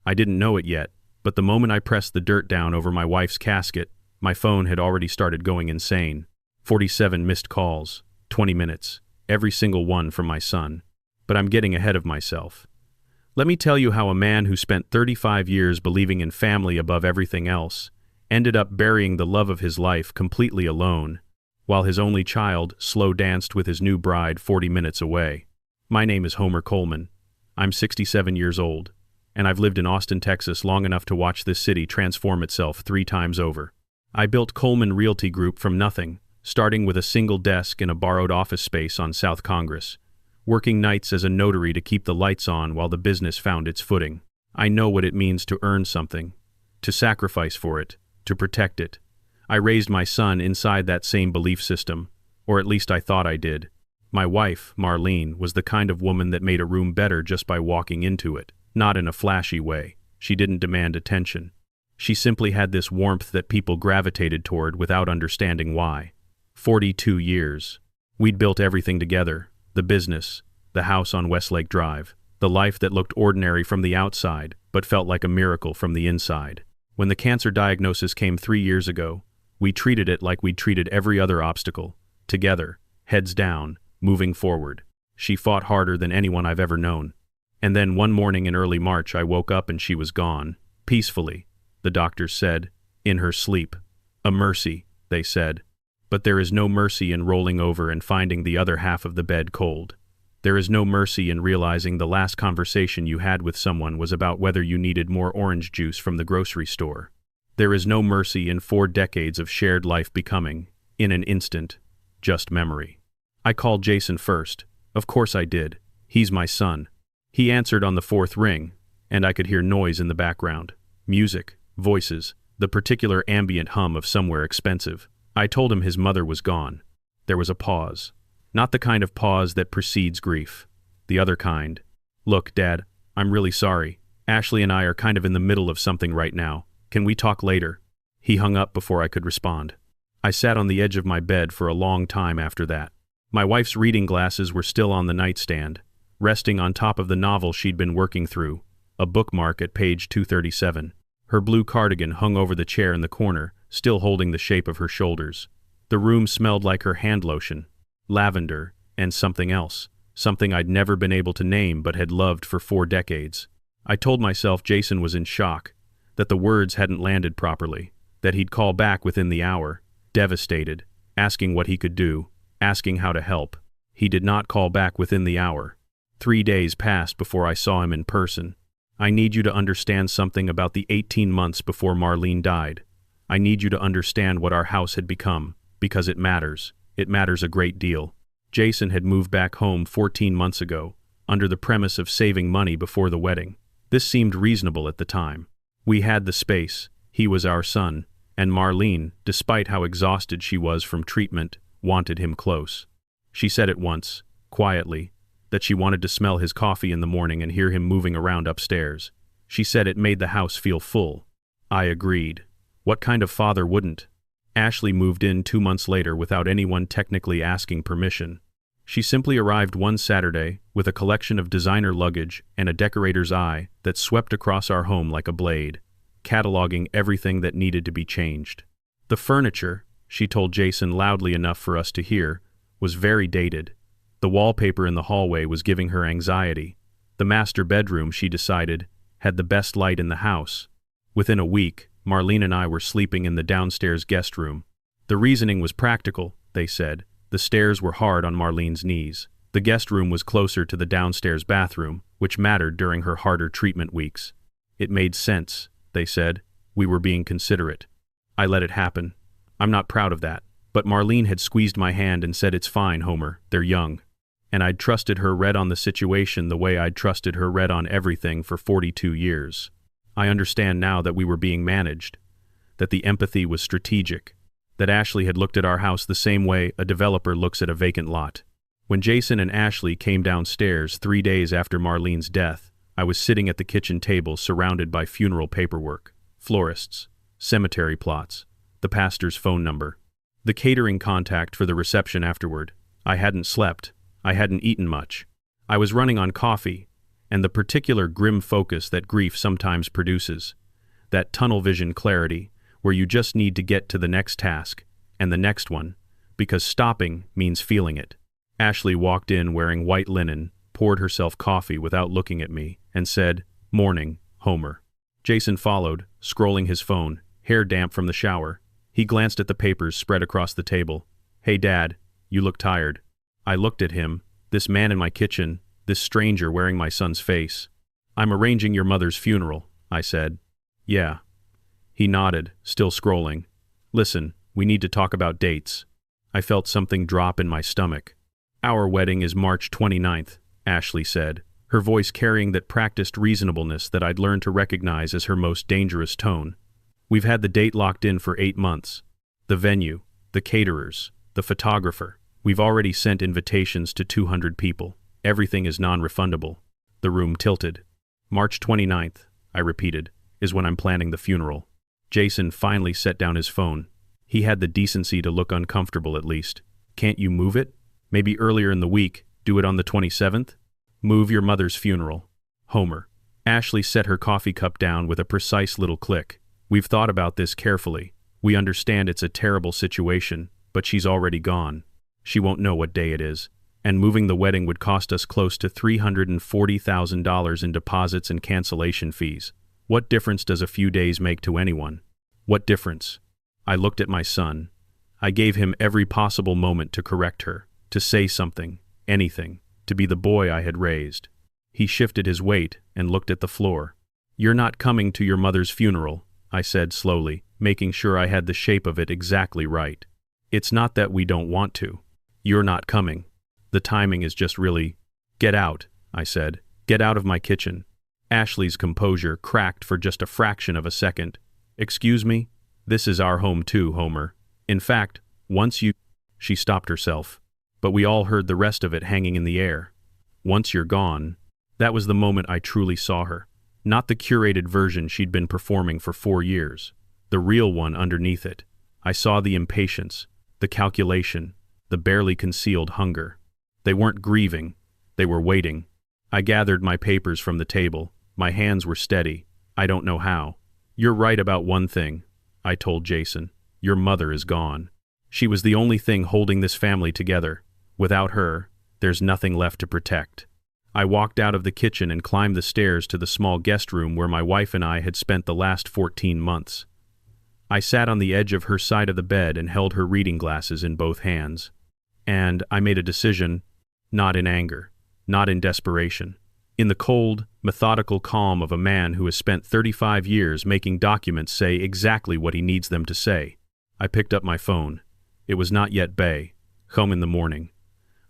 I didn't know it yet, but the moment I pressed the dirt down over my wife's casket, my phone had already started going insane. 47 missed calls, 20 minutes, every single one from my son. But I'm getting ahead of myself. Let me tell you how a man who spent 35 years believing in family above everything else ended up burying the love of his life completely alone, while his only child slow danced with his new bride 40 minutes away. My name is Homer Coleman. I'm 67 years old, and I've lived in Austin, Texas long enough to watch this city transform itself 3 times over. I built Coleman Realty Group from nothing, starting with a single desk in a borrowed office space on South Congress, working nights as a notary to keep the lights on while the business found its footing. I know what it means to earn something, to sacrifice for it, to protect it. I raised my son inside that same belief system, or at least I thought I did. My wife, Marlene, was the kind of woman that made a room better just by walking into it, not in a flashy way. She didn't demand attention. She simply had this warmth that people gravitated toward without understanding why. 42 years. We'd built everything together. The business, the house on Westlake Drive, the life that looked ordinary from the outside but felt like a miracle from the inside. When the cancer diagnosis came 3 years ago, we treated it like we'd treated every other obstacle, together, heads down, moving forward. She fought harder than anyone I've ever known. And then one morning in early March I woke up and she was gone, peacefully, the doctors said, in her sleep. A mercy, they said. But there is no mercy in rolling over and finding the other half of the bed cold. There is no mercy in realizing the last conversation you had with someone was about whether you needed more orange juice from the grocery store. There is no mercy in 4 decades of shared life becoming, in an instant, just memory. I called Jason first. Of course I did. He's my son. He answered on the 4th ring, and I could hear noise in the background. Music, voices, the particular ambient hum of somewhere expensive. I told him his mother was gone. There was a pause. Not the kind of pause that precedes grief. The other kind. Look, Dad, I'm really sorry. Ashley and I are kind of in the middle of something right now. Can we talk later? He hung up before I could respond. I sat on the edge of my bed for a long time after that. My wife's reading glasses were still on the nightstand, resting on top of the novel she'd been working through, a bookmark at page 237. Her blue cardigan hung over the chair in the corner, still holding the shape of her shoulders. The room smelled like her hand lotion, lavender, and something else, something I'd never been able to name but had loved for 4 decades. I told myself Jason was in shock, that the words hadn't landed properly, that he'd call back within the hour, devastated, asking what he could do, asking how to help. He did not call back within the hour. 3 days passed before I saw him in person. I need you to understand something about the 18 months before Marlene died. I need you to understand what our house had become, because it matters. It matters a great deal. Jason had moved back home 14 months ago, under the premise of saving money before the wedding. This seemed reasonable at the time. We had the space, he was our son, and Marlene, despite how exhausted she was from treatment, wanted him close. She said it once, quietly, that she wanted to smell his coffee in the morning and hear him moving around upstairs. She said it made the house feel full. I agreed. What kind of father wouldn't? Ashley moved in 2 months later without anyone technically asking permission. She simply arrived one Saturday with a collection of designer luggage and a decorator's eye that swept across our home like a blade, cataloging everything that needed to be changed. The furniture, she told Jason loudly enough for us to hear, was very dated. The wallpaper in the hallway was giving her anxiety. The master bedroom, she decided, had the best light in the house. Within a week, Marlene and I were sleeping in the downstairs guest room. The reasoning was practical, they said. The stairs were hard on Marlene's knees. The guest room was closer to the downstairs bathroom, which mattered during her harder treatment weeks. It made sense, they said. We were being considerate. I let it happen. I'm not proud of that. But Marlene had squeezed my hand and said, "It's fine, Homer, they're young." And I'd trusted her read on the situation the way I'd trusted her read on everything for 42 years. I understand now that we were being managed, that the empathy was strategic, that Ashley had looked at our house the same way a developer looks at a vacant lot. When Jason and Ashley came downstairs 3 days after Marlene's death, I was sitting at the kitchen table surrounded by funeral paperwork, florists, cemetery plots, the pastor's phone number, the catering contact for the reception afterward. I hadn't slept. I hadn't eaten much. I was running on coffee, and the particular grim focus that grief sometimes produces. That tunnel vision clarity, where you just need to get to the next task, and the next one, because stopping means feeling it. Ashley walked in wearing white linen, poured herself coffee without looking at me, and said, "Morning, Homer." Jason followed, scrolling his phone, hair damp from the shower. He glanced at the papers spread across the table. "Hey, Dad, you look tired." I looked at him, this man in my kitchen, this stranger wearing my son's face. "I'm arranging your mother's funeral," I said. "Yeah." He nodded, still scrolling. "Listen, we need to talk about dates." I felt something drop in my stomach. "Our wedding is March 29th, Ashley said, her voice carrying that practiced reasonableness that I'd learned to recognize as her most dangerous tone. "We've had the date locked in for 8 months. The venue, the caterers, the photographer. We've already sent invitations to 200 people. Everything is non-refundable." The room tilted. "March 29th, I repeated, is when I'm planning the funeral." Jason finally set down his phone. He had the decency to look uncomfortable at least. "Can't you move it? Maybe earlier in the week, do it on the 27th? Move your mother's funeral. Homer." Ashley set her coffee cup down with a precise little click. "We've thought about this carefully. We understand it's a terrible situation, but she's already gone. She won't know what day it is. And moving the wedding would cost us close to $340,000 in deposits and cancellation fees. What difference does a few days make to anyone? What difference?" I looked at my son. I gave him every possible moment to correct her, to say something, anything, to be the boy I had raised. He shifted his weight and looked at the floor. "You're not coming to your mother's funeral," I said slowly, making sure I had the shape of it exactly right. "It's not that we don't want to. You're not coming. The timing is just really—" "Get out," I said. "Get out of my kitchen." Ashley's composure cracked for just a fraction of a second. "Excuse me? This is our home too, Homer. In fact, once you—" She stopped herself, but we all heard the rest of it hanging in the air. "Once you're gone." That was the moment I truly saw her. Not the curated version she'd been performing for 4 years. The real one underneath it. I saw the impatience, the calculation, the barely concealed hunger. They weren't grieving. They were waiting. I gathered my papers from the table. My hands were steady. I don't know how. "You're right about one thing," I told Jason. "Your mother is gone. She was the only thing holding this family together. Without her, there's nothing left to protect." I walked out of the kitchen and climbed the stairs to the small guest room where my wife and I had spent the last 14 months. I sat on the edge of her side of the bed and held her reading glasses in both hands. And I made a decision, not in anger, not in desperation. In the cold, methodical calm of a man who has spent 35 years making documents say exactly what he needs them to say. I picked up my phone. It was not yet Bay. Home in the morning.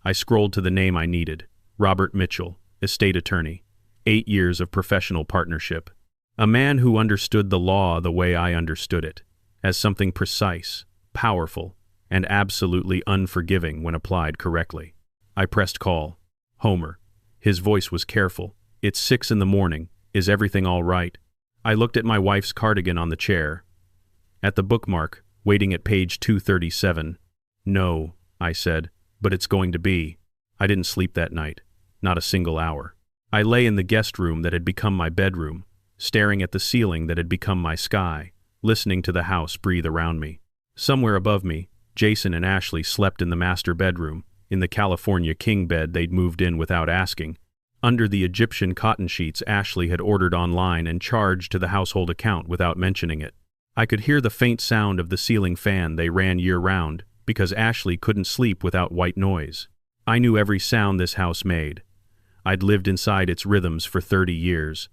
I scrolled to the name I needed. Robert Mitchell, estate attorney. 8 years of professional partnership. A man who understood the law the way I understood it, as something precise, powerful, and absolutely unforgiving when applied correctly. I pressed call. "Homer." His voice was careful. "It's 6 in the morning. Is everything all right?" I looked at my wife's cardigan on the chair. At the bookmark, waiting at page 237. "No," I said, "but it's going to be." I didn't sleep that night. Not a single hour. I lay in the guest room that had become my bedroom, staring at the ceiling that had become my sky, listening to the house breathe around me. Somewhere above me, Jason and Ashley slept in the master bedroom, in the California king bed they'd moved in without asking, under the Egyptian cotton sheets Ashley had ordered online and charged to the household account without mentioning it. I could hear the faint sound of the ceiling fan they ran year-round, because Ashley couldn't sleep without white noise. I knew every sound this house made. I'd lived inside its rhythms for 30 years.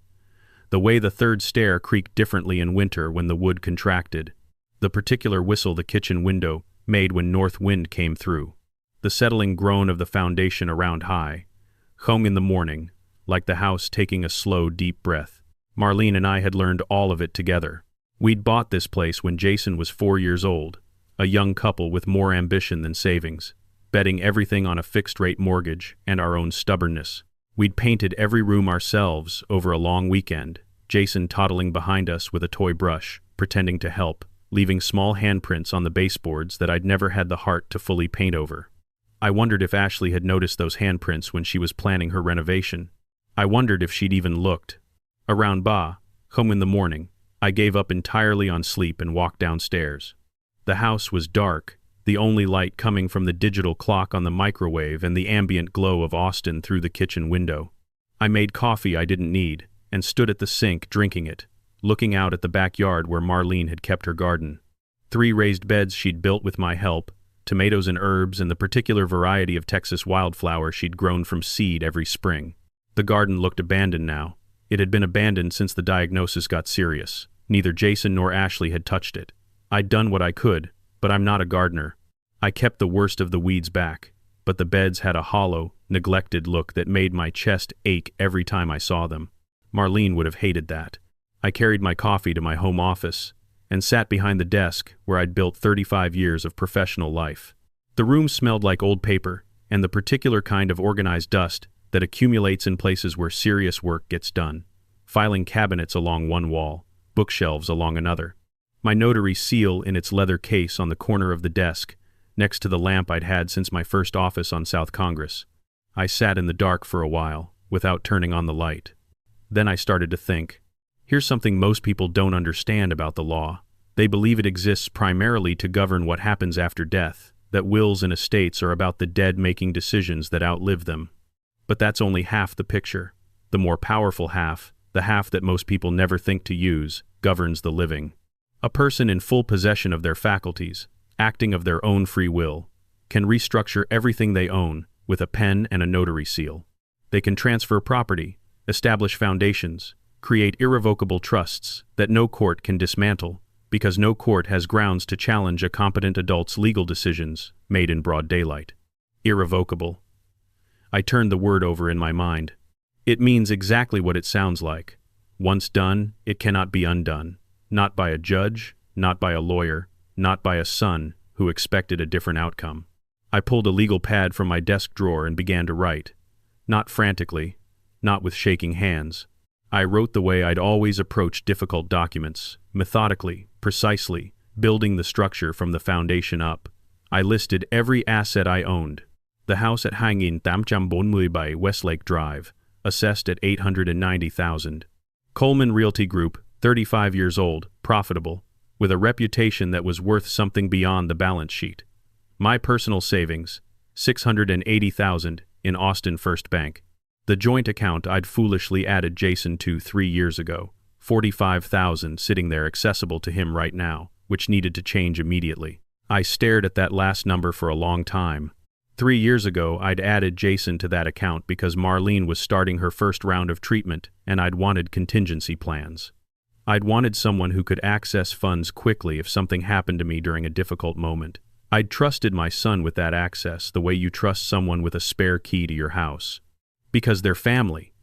The way the third stair creaked differently in winter when the wood contracted. The particular whistle the kitchen window made when north wind came through. The settling groan of the foundation around high. Home in the morning, like the house taking a slow, deep breath. Marlene and I had learned all of it together. We'd bought this place when Jason was 4 years old, a young couple with more ambition than savings, betting everything on a fixed-rate mortgage and our own stubbornness. We'd painted every room ourselves over a long weekend, Jason toddling behind us with a toy brush, pretending to help, leaving small handprints on the baseboards that I'd never had the heart to fully paint over. I wondered if Ashley had noticed those handprints when she was planning her renovation. I wondered if she'd even looked. Around home in the morning, I gave up entirely on sleep and walked downstairs. The house was dark, the only light coming from the digital clock on the microwave and the ambient glow of Austin through the kitchen window. I made coffee I didn't need and stood at the sink drinking it, looking out at the backyard where Marlene had kept her garden. 3 raised beds she'd built with my help, tomatoes and herbs and the particular variety of Texas wildflower she'd grown from seed every spring. The garden looked abandoned now. It had been abandoned since the diagnosis got serious. Neither Jason nor Ashley had touched it. I'd done what I could, but I'm not a gardener. I kept the worst of the weeds back, but the beds had a hollow, neglected look that made my chest ache every time I saw them. Marlene would have hated that. I carried my coffee to my home office and sat behind the desk where I'd built 35 years of professional life. The room smelled like old paper and the particular kind of organized dust that accumulates in places where serious work gets done. Filing cabinets along one wall, bookshelves along another. My notary seal in its leather case on the corner of the desk, next to the lamp I'd had since my first office on South Congress. I sat in the dark for a while, without turning on the light. Then I started to think. Here's something most people don't understand about the law. They believe it exists primarily to govern what happens after death, that wills and estates are about the dead making decisions that outlive them. But that's only half the picture. The more powerful half, the half that most people never think to use, governs the living. A person in full possession of their faculties, acting of their own free will, can restructure everything they own with a pen and a notary seal. They can transfer property, establish foundations, create irrevocable trusts that no court can dismantle because no court has grounds to challenge a competent adult's legal decisions made in broad daylight. Irrevocable. I turned the word over in my mind. It means exactly what it sounds like. Once done, it cannot be undone. Not by a judge, not by a lawyer, not by a son who expected a different outcome. I pulled a legal pad from my desk drawer and began to write. Not frantically, not with shaking hands. I wrote the way I'd always approached difficult documents, methodically, precisely, building the structure from the foundation up. I listed every asset I owned. The house at Hangin Tamcham by Westlake Drive, assessed at $890,000. Coleman Realty Group, 35 years old, profitable, with a reputation that was worth something beyond the balance sheet. My personal savings, $680,000 in Austin First Bank. The joint account I'd foolishly added Jason to 3 years ago, $45,000 sitting there accessible to him right now, which needed to change immediately. I stared at that last number for a long time. 3 years ago, I'd added Jason to that account because Marlene was starting her first round of treatment and I'd wanted contingency plans. I'd wanted someone who could access funds quickly if something happened to me during a difficult moment. I'd trusted my son with that access the way you trust someone with a spare key to your house. Because they're family.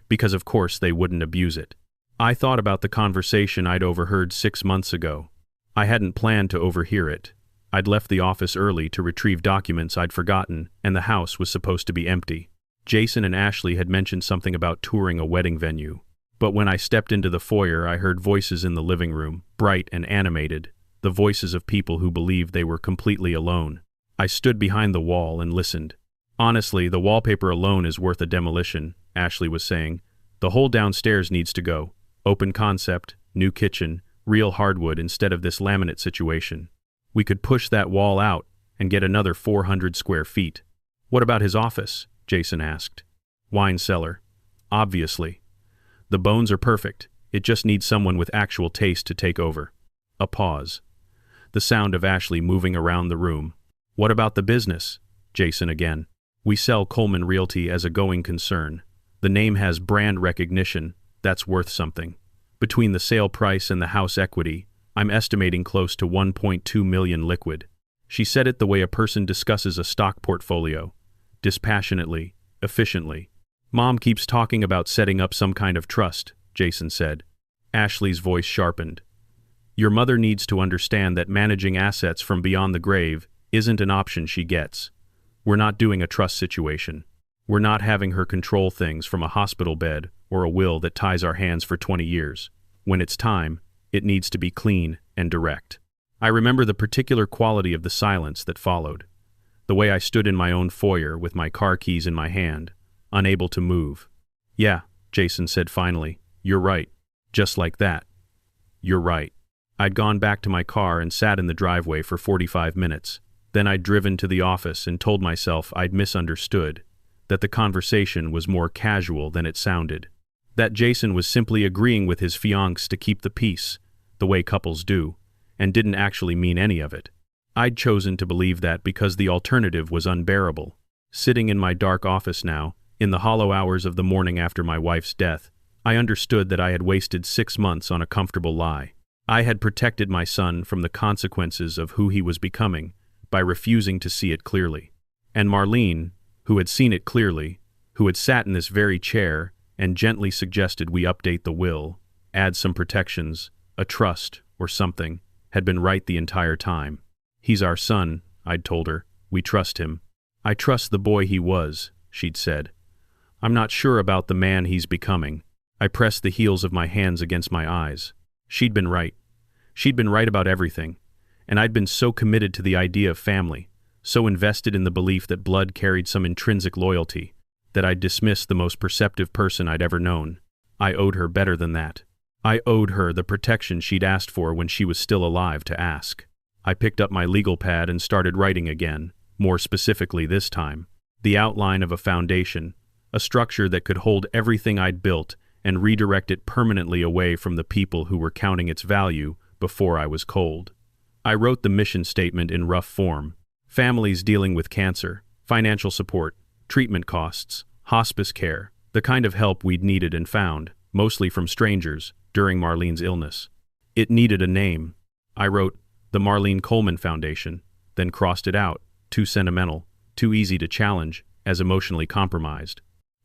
Because of course they wouldn't abuse it. I thought about the conversation I'd overheard 6 months ago. I hadn't planned to overhear it. I'd left the office early to retrieve documents I'd forgotten, and the house was supposed to be empty. Jason and Ashley had mentioned something about touring a wedding venue. But when I stepped into the foyer, I heard voices in the living room, bright and animated, the voices of people who believed they were completely alone. I stood behind the wall and listened. Honestly, the wallpaper alone is worth a demolition, Ashley was saying. The whole downstairs needs to go. Open concept, new kitchen, real hardwood instead of this laminate situation. We could push that wall out and get another 400 square feet. What about his office? Jason asked. Wine cellar. Obviously. The bones are perfect. It just needs someone with actual taste to take over. A pause. The sound of Ashley moving around the room. What about the business? Jason again. We sell Coleman Realty as a going concern. The name has brand recognition. That's worth something. Between the sale price and the house equity, I'm estimating close to $1.2 million liquid. She said it the way a person discusses a stock portfolio. Dispassionately, efficiently. Mom keeps talking about setting up some kind of trust, Jason said. Ashley's voice sharpened. Your mother needs to understand that managing assets from beyond the grave isn't an option she gets. We're not doing a trust situation. We're not having her control things from a hospital bed or a will that ties our hands for 20 years. When it's time, it needs to be clean and direct. I remember the particular quality of the silence that followed. The way I stood in my own foyer with my car keys in my hand, unable to move. Yeah, Jason said finally. You're right. Just like that. You're right. I'd gone back to my car and sat in the driveway for 45 minutes. Then I'd driven to the office and told myself I'd misunderstood, that the conversation was more casual than it sounded, that Jason was simply agreeing with his fiancée to keep the peace, the way couples do, and didn't actually mean any of it. I'd chosen to believe that because the alternative was unbearable. Sitting in my dark office now, in the hollow hours of the morning after my wife's death, I understood that I had wasted 6 months on a comfortable lie. I had protected my son from the consequences of who he was becoming by refusing to see it clearly. And Marlene, who had seen it clearly, who had sat in this very chair and gently suggested we update the will, add some protections, a trust or something, had been right the entire time. He's our son, I'd told her. We trust him. I trust the boy he was, she'd said. I'm not sure about the man he's becoming. I pressed the heels of my hands against my eyes. She'd been right. She'd been right about everything. And I'd been so committed to the idea of family, so invested in the belief that blood carried some intrinsic loyalty, that I'd dismissed the most perceptive person I'd ever known. I owed her better than that. I owed her the protection she'd asked for when she was still alive to ask. I picked up my legal pad and started writing again, more specifically this time. The outline of a foundation, a structure that could hold everything I'd built and redirect it permanently away from the people who were counting its value before I was cold. I wrote the mission statement in rough form. Families dealing with cancer, financial support, treatment costs, hospice care, the kind of help we'd needed and found, mostly from strangers, during Marlene's illness. It needed a name. I wrote, the Marlene Coleman Foundation, then crossed it out, too sentimental, too easy to challenge, as emotionally compromised.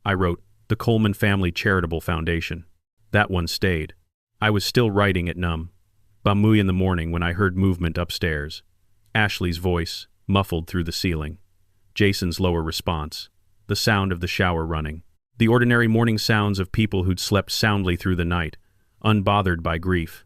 I wrote, the Coleman Family Charitable Foundation. That one stayed. I was still writing at Bamui in the morning when I heard movement upstairs. Ashley's voice, muffled through the ceiling. Jason's lower response. The sound of the shower running. The ordinary morning sounds of people who'd slept soundly through the night, unbothered by grief,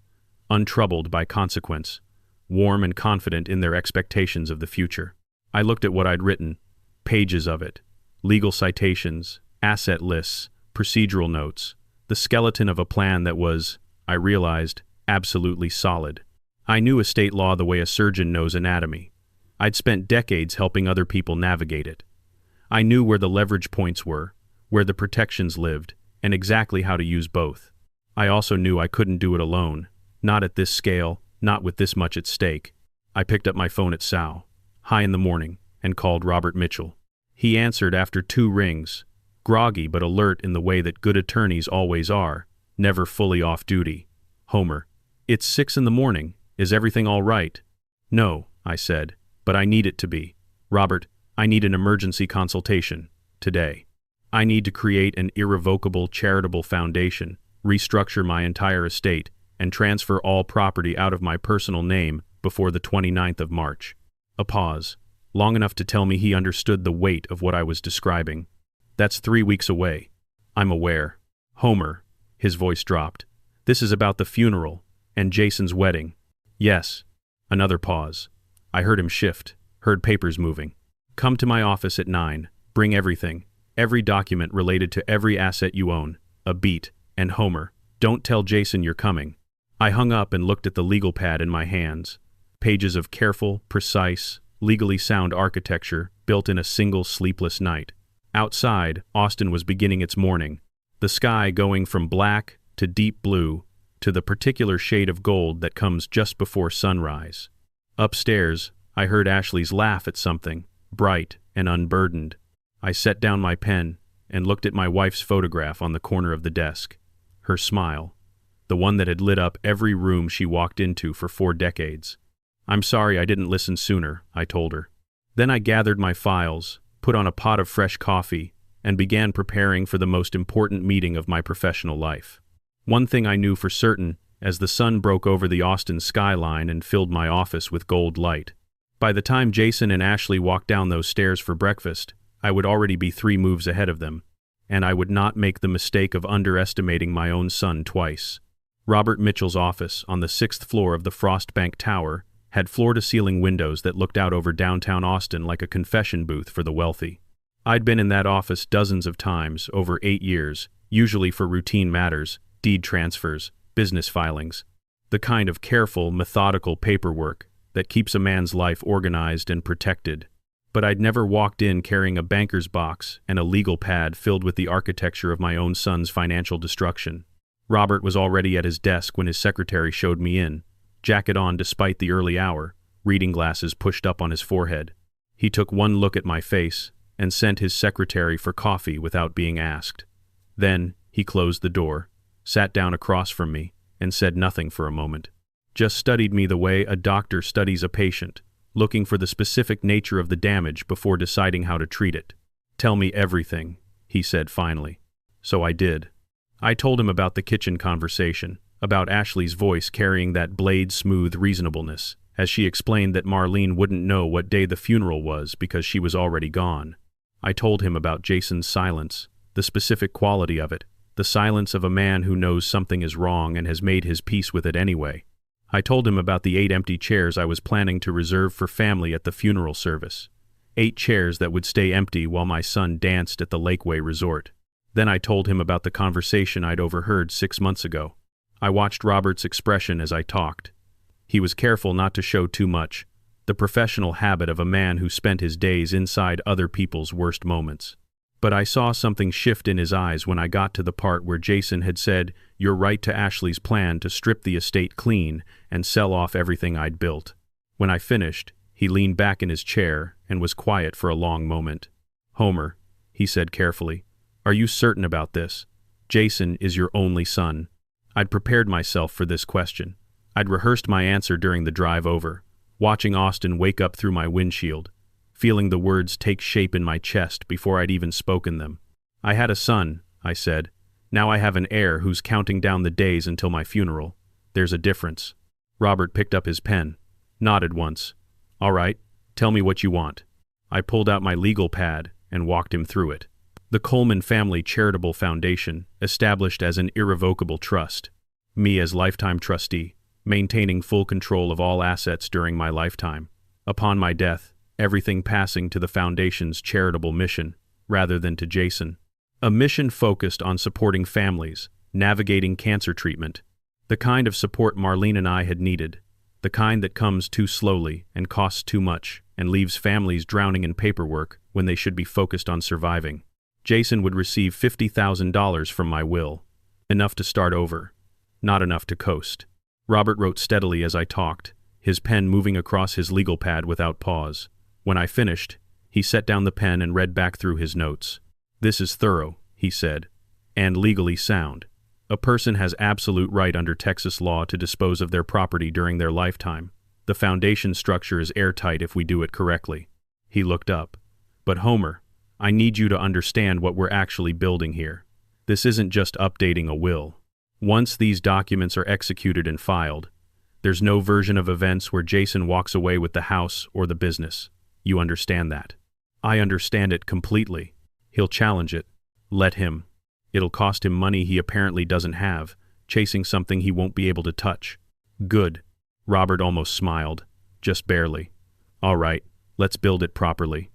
untroubled by consequence, warm and confident in their expectations of the future. I looked at what I'd written, pages of it, legal citations, asset lists, procedural notes, the skeleton of a plan that was, I realized, absolutely solid. I knew estate law the way a surgeon knows anatomy. I'd spent decades helping other people navigate it. I knew where the leverage points were, where the protections lived, and exactly how to use both. I also knew I couldn't do it alone, not at this scale, not with this much at stake. I picked up my phone at Sal, high in the morning, and called Robert Mitchell. He answered after 2 rings, groggy but alert in the way that good attorneys always are, never fully off duty. Homer. It's 6 in the morning. Is everything all right? No, I said, but I need it to be. Robert, I need an emergency consultation. Today. I need to create an irrevocable charitable foundation, restructure my entire estate, and transfer all property out of my personal name before the 29th of March. A pause, long enough to tell me he understood the weight of what I was describing. That's 3 weeks away. I'm aware. Homer, his voice dropped. This is about the funeral and Jason's wedding. Yes. Another pause. I heard him shift, heard papers moving. Come to my office at 9. Bring everything, every document related to every asset you own. A beat. And Homer, don't tell Jason you're coming. I hung up and looked at the legal pad in my hands. Pages of careful, precise, legally sound architecture built in a single sleepless night. Outside, Austin was beginning its morning, the sky going from black to deep blue to the particular shade of gold that comes just before sunrise. Upstairs, I heard Ashley's laugh at something, bright and unburdened. I set down my pen and looked at my wife's photograph on the corner of the desk. Her smile, the one that had lit up every room she walked into for 4 decades. I'm sorry I didn't listen sooner, I told her. Then I gathered my files, put on a pot of fresh coffee, and began preparing for the most important meeting of my professional life. One thing I knew for certain, as the sun broke over the Austin skyline and filled my office with gold light. By the time Jason and Ashley walked down those stairs for breakfast, I would already be 3 moves ahead of them, and I would not make the mistake of underestimating my own son twice. Robert Mitchell's office on the 6th floor of the Frost Bank Tower had floor-to-ceiling windows that looked out over downtown Austin like a confession booth for the wealthy. I'd been in that office dozens of times over 8 years, usually for routine matters, deed transfers, business filings. The kind of careful, methodical paperwork that keeps a man's life organized and protected. But I'd never walked in carrying a banker's box and a legal pad filled with the architecture of my own son's financial destruction. Robert was already at his desk when his secretary showed me in, jacket on despite the early hour, reading glasses pushed up on his forehead. He took one look at my face and sent his secretary for coffee without being asked. Then he closed the door, sat down across from me, and said nothing for a moment. Just studied me the way a doctor studies a patient, looking for the specific nature of the damage before deciding how to treat it. "Tell me everything," he said finally. So I did. I told him about the kitchen conversation, about Ashley's voice carrying that blade-smooth reasonableness, as she explained that Marlene wouldn't know what day the funeral was because she was already gone. I told him about Jason's silence, the specific quality of it, the silence of a man who knows something is wrong and has made his peace with it anyway. I told him about the 8 empty chairs I was planning to reserve for family at the funeral service. 8 chairs that would stay empty while my son danced at the Lakeway Resort. Then I told him about the conversation I'd overheard 6 months ago. I watched Robert's expression as I talked. He was careful not to show too much, the professional habit of a man who spent his days inside other people's worst moments. But I saw something shift in his eyes when I got to the part where Jason had said, "You're right," to Ashley's plan to strip the estate clean and sell off everything I'd built. When I finished, he leaned back in his chair and was quiet for a long moment. "Homer," he said carefully, "are you certain about this? Jason is your only son." I'd prepared myself for this question. I'd rehearsed my answer during the drive over, watching Austin wake up through my windshield, feeling the words take shape in my chest before I'd even spoken them. "I had a son," I said. "Now I have an heir who's counting down the days until my funeral. There's a difference." Robert picked up his pen, nodded once. "All right, tell me what you want." I pulled out my legal pad and walked him through it. The Coleman Family Charitable Foundation, established as an irrevocable trust. Me as lifetime trustee, maintaining full control of all assets during my lifetime. Upon my death, everything passing to the foundation's charitable mission, rather than to Jason. A mission focused on supporting families, navigating cancer treatment, the kind of support Marlene and I had needed, the kind that comes too slowly and costs too much and leaves families drowning in paperwork when they should be focused on surviving. Jason would receive $50,000 from my will, enough to start over, not enough to coast. Robert wrote steadily as I talked, his pen moving across his legal pad without pause. When I finished, he set down the pen and read back through his notes. "This is thorough," he said, "and legally sound. A person has absolute right under Texas law to dispose of their property during their lifetime. The foundation structure is airtight if we do it correctly." He looked up. "But Homer, I need you to understand what we're actually building here. This isn't just updating a will. Once these documents are executed and filed, there's no version of events where Jason walks away with the house or the business. You understand that?" "I understand it completely. He'll challenge it. Let him. It'll cost him money he apparently doesn't have, chasing something he won't be able to touch." "Good." Robert almost smiled, just barely. "All right, let's build it properly."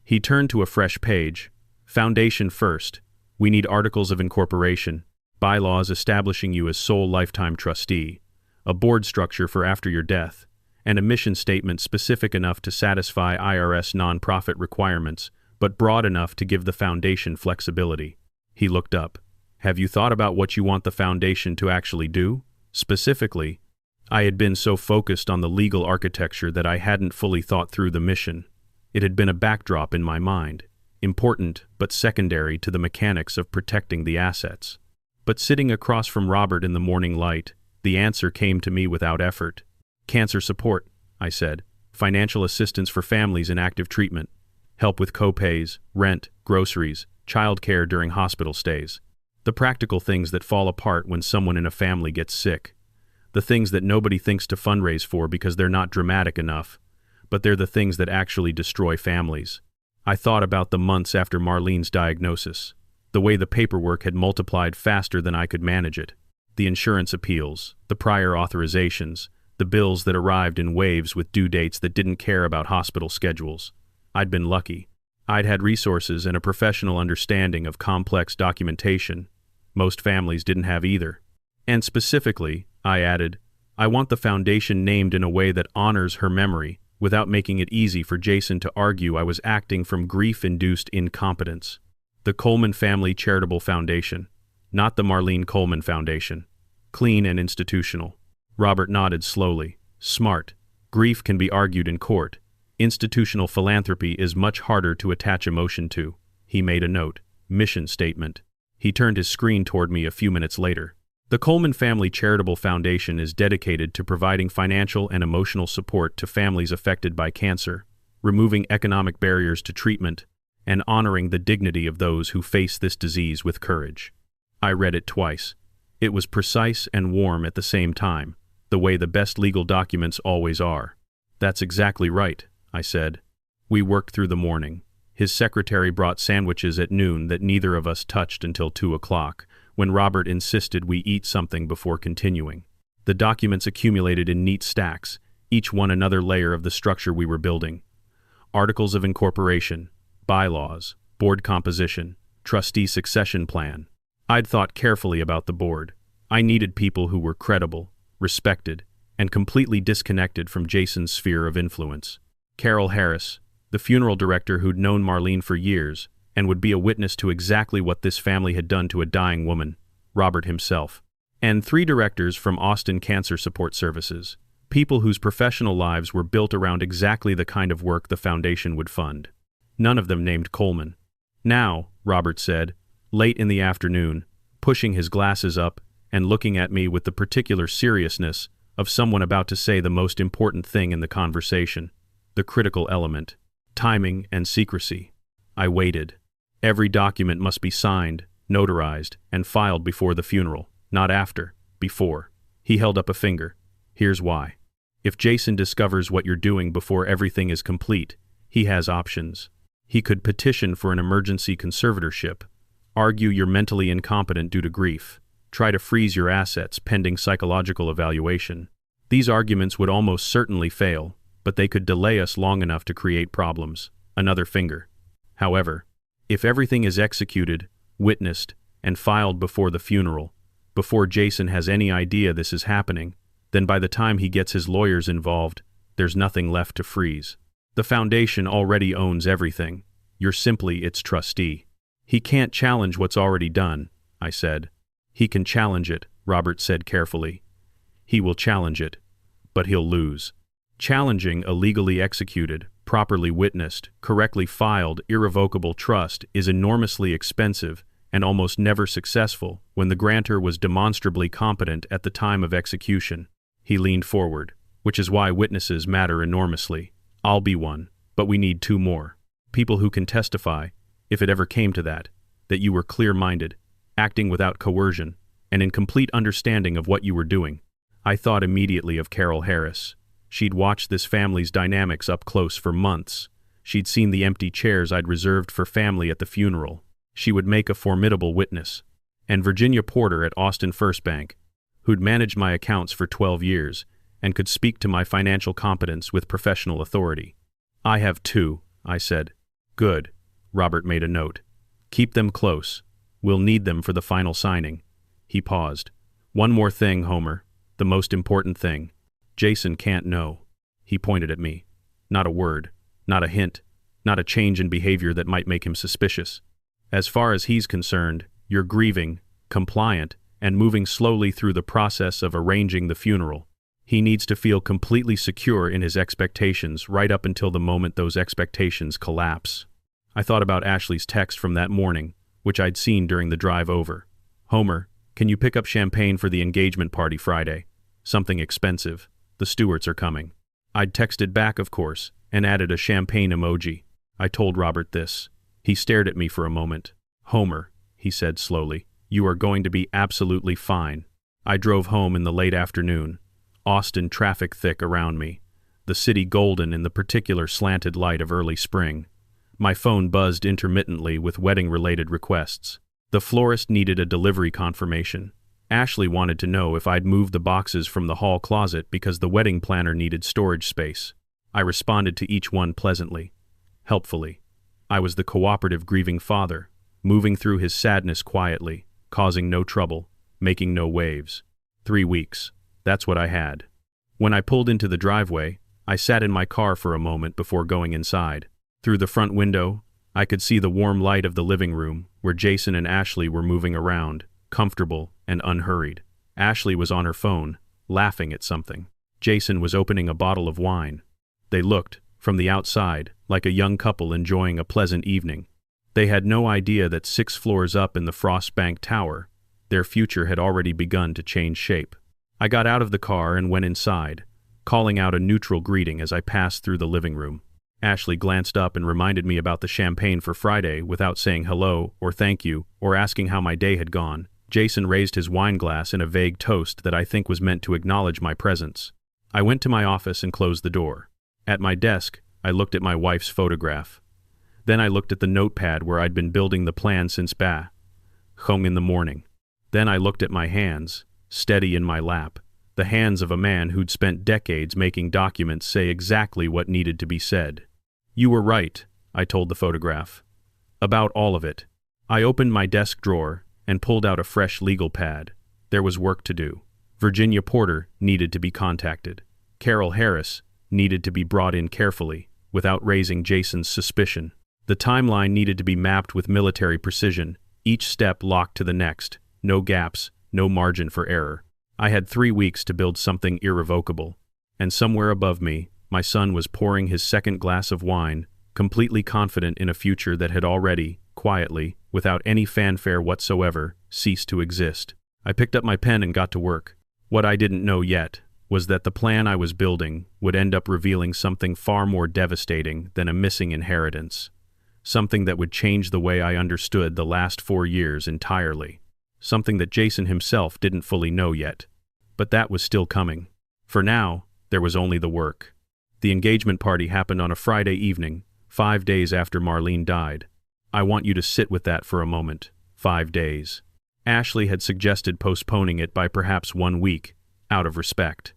He turned to a fresh page. "Foundation first. We need articles of incorporation, bylaws establishing you as sole lifetime trustee, a board structure for after your death, and a mission statement specific enough to satisfy IRS nonprofit requirements, but broad enough to give the foundation flexibility." He looked up. "Have you thought about what you want the foundation to actually do? Specifically?" I had been so focused on the legal architecture that I hadn't fully thought through the mission. It had been a backdrop in my mind, important but secondary to the mechanics of protecting the assets. But sitting across from Robert in the morning light, the answer came to me without effort. "Cancer support," I said. "Financial assistance for families in active treatment. Help with co-pays, rent, groceries, childcare during hospital stays. The practical things that fall apart when someone in a family gets sick. The things that nobody thinks to fundraise for because they're not dramatic enough, but they're the things that actually destroy families." I thought about the months after Marlene's diagnosis, the way the paperwork had multiplied faster than I could manage it. The insurance appeals, the prior authorizations, the bills that arrived in waves with due dates that didn't care about hospital schedules. I'd been lucky. I'd had resources and a professional understanding of complex documentation, Most families didn't have either. And specifically, I added, I want the foundation named in a way that honors her memory, without making it easy for Jason to argue I was acting from grief-induced incompetence. The Coleman Family Charitable Foundation, not the Marlene Coleman Foundation. Clean and institutional. Robert nodded slowly. Smart. Grief can be argued in court. Institutional philanthropy is much harder to attach emotion to. He made a note. Mission statement. He turned his screen toward me a few minutes later. The Coleman Family Charitable Foundation is dedicated to providing financial and emotional support to families affected by cancer, removing economic barriers to treatment, and honoring the dignity of those who face this disease with courage. I read it twice. It was precise and warm at the same time, the way the best legal documents always are. That's exactly right, I said. We worked through the morning. His secretary brought sandwiches at noon that neither of us touched until 2 o'clock, when Robert insisted we eat something before continuing. The documents accumulated in neat stacks, each one another layer of the structure we were building. Articles of incorporation, bylaws, board composition, trustee succession plan. I'd thought carefully about the board. I needed people who were credible, respected, and completely disconnected from Jason's sphere of influence. Carol Harris, the funeral director who'd known Marlene for years, and would be a witness to exactly what this family had done to a dying woman, Robert himself. And 3 directors from Austin Cancer Support Services, people whose professional lives were built around exactly the kind of work the foundation would fund. None of them named Coleman. Now, Robert said, late in the afternoon, pushing his glasses up and looking at me with the particular seriousness of someone about to say the most important thing in the conversation, the critical element, timing and secrecy. I waited. Every document must be signed, notarized, and filed before the funeral, not after, before. He held up a finger. Here's why. If Jason discovers what you're doing before everything is complete, he has options. He could petition for an emergency conservatorship, argue you're mentally incompetent due to grief, try to freeze your assets pending psychological evaluation. These arguments would almost certainly fail, but they could delay us long enough to create problems. Another finger. However, if everything is executed, witnessed, and filed before the funeral, before Jason has any idea this is happening, then by the time he gets his lawyers involved, there's nothing left to freeze. The foundation already owns everything. You're simply its trustee. He can't challenge what's already done, I said. He can challenge it, Robert said carefully. He will challenge it, but he'll lose. Challenging a legally executed, properly witnessed, correctly filed, irrevocable trust is enormously expensive and almost never successful when the grantor was demonstrably competent at the time of execution. He leaned forward, which is why witnesses matter enormously. I'll be one, but we need 2 more. People who can testify, if it ever came to that you were clear-minded, acting without coercion, and in complete understanding of what you were doing. I thought immediately of Carol Harris. She'd watched this family's dynamics up close for months. She'd seen the empty chairs I'd reserved for family at the funeral. She would make a formidable witness. And Virginia Porter at Austin First Bank, who'd managed my accounts for 12 years and could speak to my financial competence with professional authority. I have 2, I said. Good. Robert made a note. Keep them close. We'll need them for the final signing. He paused. One more thing, Homer. The most important thing. Jason can't know. He pointed at me. Not a word. Not a hint. Not a change in behavior that might make him suspicious. As far as he's concerned, you're grieving, compliant, and moving slowly through the process of arranging the funeral. He needs to feel completely secure in his expectations right up until the moment those expectations collapse. I thought about Ashley's text from that morning, which I'd seen during the drive over. Homer, can you pick up champagne for the engagement party Friday? Something expensive. The Stewarts are coming. I'd texted back, of course, and added a champagne emoji. I told Robert this. He stared at me for a moment. Homer, he said slowly, you are going to be absolutely fine. I drove home in the late afternoon. Austin traffic thick around me. The city golden in the particular slanted light of early spring. My phone buzzed intermittently with wedding-related requests. The florist needed a delivery confirmation. Ashley wanted to know if I'd moved the boxes from the hall closet because the wedding planner needed storage space. I responded to each one pleasantly, helpfully. I was the cooperative grieving father, moving through his sadness quietly, causing no trouble, making no waves. 3 weeks. That's what I had. When I pulled into the driveway, I sat in my car for a moment before going inside. Through the front window, I could see the warm light of the living room, where Jason and Ashley were moving around, comfortable and unhurried. Ashley was on her phone, laughing at something. Jason was opening a bottle of wine. They looked, from the outside, like a young couple enjoying a pleasant evening. They had no idea that 6 floors up in the Frostbank Tower, their future had already begun to change shape. I got out of the car and went inside, calling out a neutral greeting as I passed through the living room. Ashley glanced up and reminded me about the champagne for Friday without saying hello or thank you or asking how my day had gone. Jason raised his wine glass in a vague toast that I think was meant to acknowledge my presence. I went to my office and closed the door. At my desk, I looked at my wife's photograph. Then I looked at the notepad where I'd been building the plan since hung in the morning. Then I looked at my hands, steady in my lap, the hands of a man who'd spent decades making documents say exactly what needed to be said. You were right, I told the photograph. About all of it. I opened my desk drawer and pulled out a fresh legal pad. There was work to do. Virginia Porter needed to be contacted. Carol Harris needed to be brought in carefully, without raising Jason's suspicion. The timeline needed to be mapped with military precision, each step locked to the next, no gaps, no margin for error. I had 3 weeks to build something irrevocable, and somewhere above me, my son was pouring his second glass of wine, completely confident in a future that had already, quietly, without any fanfare whatsoever, ceased to exist. I picked up my pen and got to work. What I didn't know yet was that the plan I was building would end up revealing something far more devastating than a missing inheritance. Something that would change the way I understood the last 4 years entirely. Something that Jason himself didn't fully know yet. But that was still coming. For now, there was only the work. The engagement party happened on a Friday evening, 5 days after Marlene died. I want you to sit with that for a moment. 5 days. Ashley had suggested postponing it by perhaps 1 week, out of respect.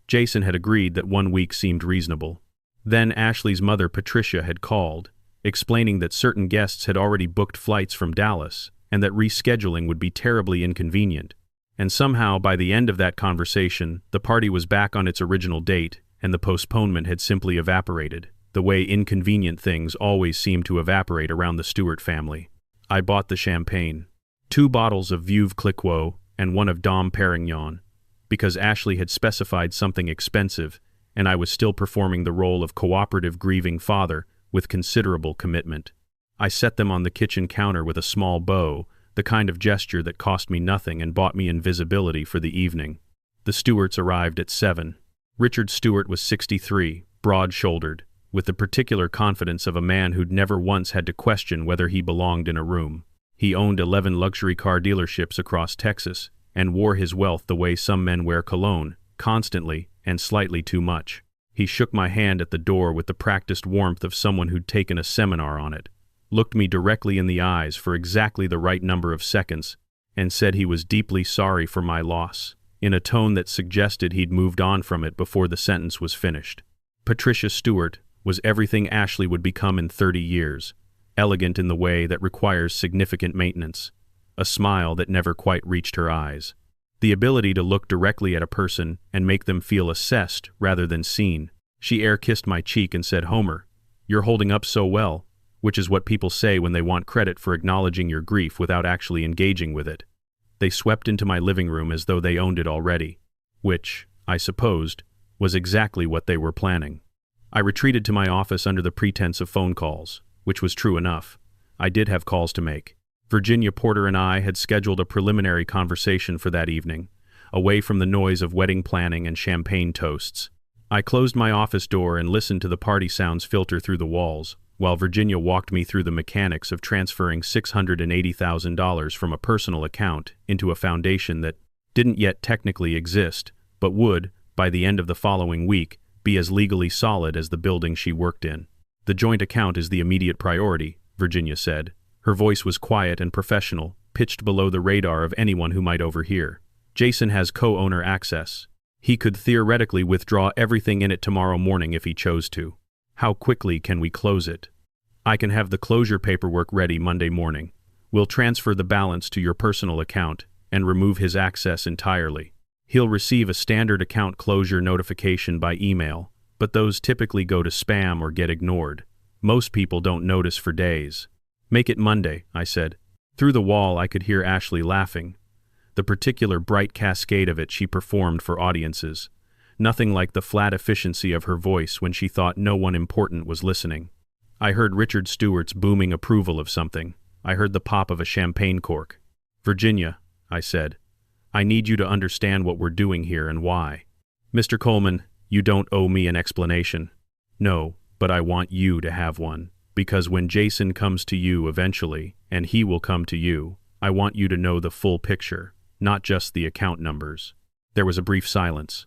Jason had agreed that 1 week seemed reasonable. Then Ashley's mother Patricia had called, explaining that certain guests had already booked flights from Dallas, and that rescheduling would be terribly inconvenient. And somehow, by the end of that conversation, the party was back on its original date, and the postponement had simply evaporated, the way inconvenient things always seem to evaporate around the Stewart family. I bought the champagne. 2 bottles of Veuve Clicquot and 1 of Dom Perignon, because Ashley had specified something expensive, and I was still performing the role of cooperative grieving father with considerable commitment. I set them on the kitchen counter with a small bow, the kind of gesture that cost me nothing and bought me invisibility for the evening. The Stewarts arrived at 7. Richard Stewart was 63, broad-shouldered, with the particular confidence of a man who'd never once had to question whether he belonged in a room. He owned 11 luxury car dealerships across Texas and wore his wealth the way some men wear cologne, constantly and slightly too much. He shook my hand at the door with the practiced warmth of someone who'd taken a seminar on it, looked me directly in the eyes for exactly the right number of seconds, and said he was deeply sorry for my loss, in a tone that suggested he'd moved on from it before the sentence was finished. Patricia Stewart was everything Ashley would become in 30 years, elegant in the way that requires significant maintenance, a smile that never quite reached her eyes, the ability to look directly at a person and make them feel assessed rather than seen. She air-kissed my cheek and said, "Homer, you're holding up so well," which is what people say when they want credit for acknowledging your grief without actually engaging with it. They swept into my living room as though they owned it already, which, I supposed, was exactly what they were planning. I retreated to my office under the pretense of phone calls, which was true enough. I did have calls to make. Virginia Porter and I had scheduled a preliminary conversation for that evening, away from the noise of wedding planning and champagne toasts. I closed my office door and listened to the party sounds filter through the walls, while Virginia walked me through the mechanics of transferring $680,000 from a personal account into a foundation that didn't yet technically exist, but would, by the end of the following week, be as legally solid as the building she worked in. "The joint account is the immediate priority," Virginia said. Her voice was quiet and professional, pitched below the radar of anyone who might overhear. "Jason has co-owner access. He could theoretically withdraw everything in it tomorrow morning if he chose to. How quickly can we close it? I can have the closure paperwork ready Monday morning. We'll transfer the balance to your personal account and remove his access entirely. He'll receive a standard account closure notification by email, but those typically go to spam or get ignored. Most people don't notice for days. Make it Monday, I said. Through the wall I could hear Ashley laughing. The particular bright cascade of it she performed for audiences. Nothing like the flat efficiency of her voice when she thought no one important was listening. I heard Richard Stewart's booming approval of something. I heard the pop of a champagne cork. Virginia, I said, I need you to understand what we're doing here and why. Mr. Coleman, you don't owe me an explanation. No, but I want you to have one. Because when Jason comes to you eventually, and he will come to you, I want you to know the full picture, not just the account numbers. There was a brief silence.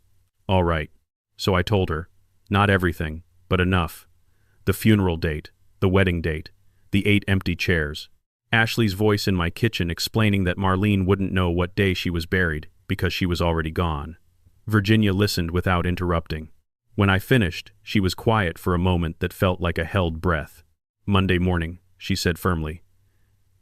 All right. So I told her. Not everything, but enough. The funeral date, the wedding date, the 8 empty chairs. Ashley's voice in my kitchen explaining that Marlene wouldn't know what day she was buried because she was already gone. Virginia listened without interrupting. When I finished, she was quiet for a moment that felt like a held breath. Monday morning, she said firmly.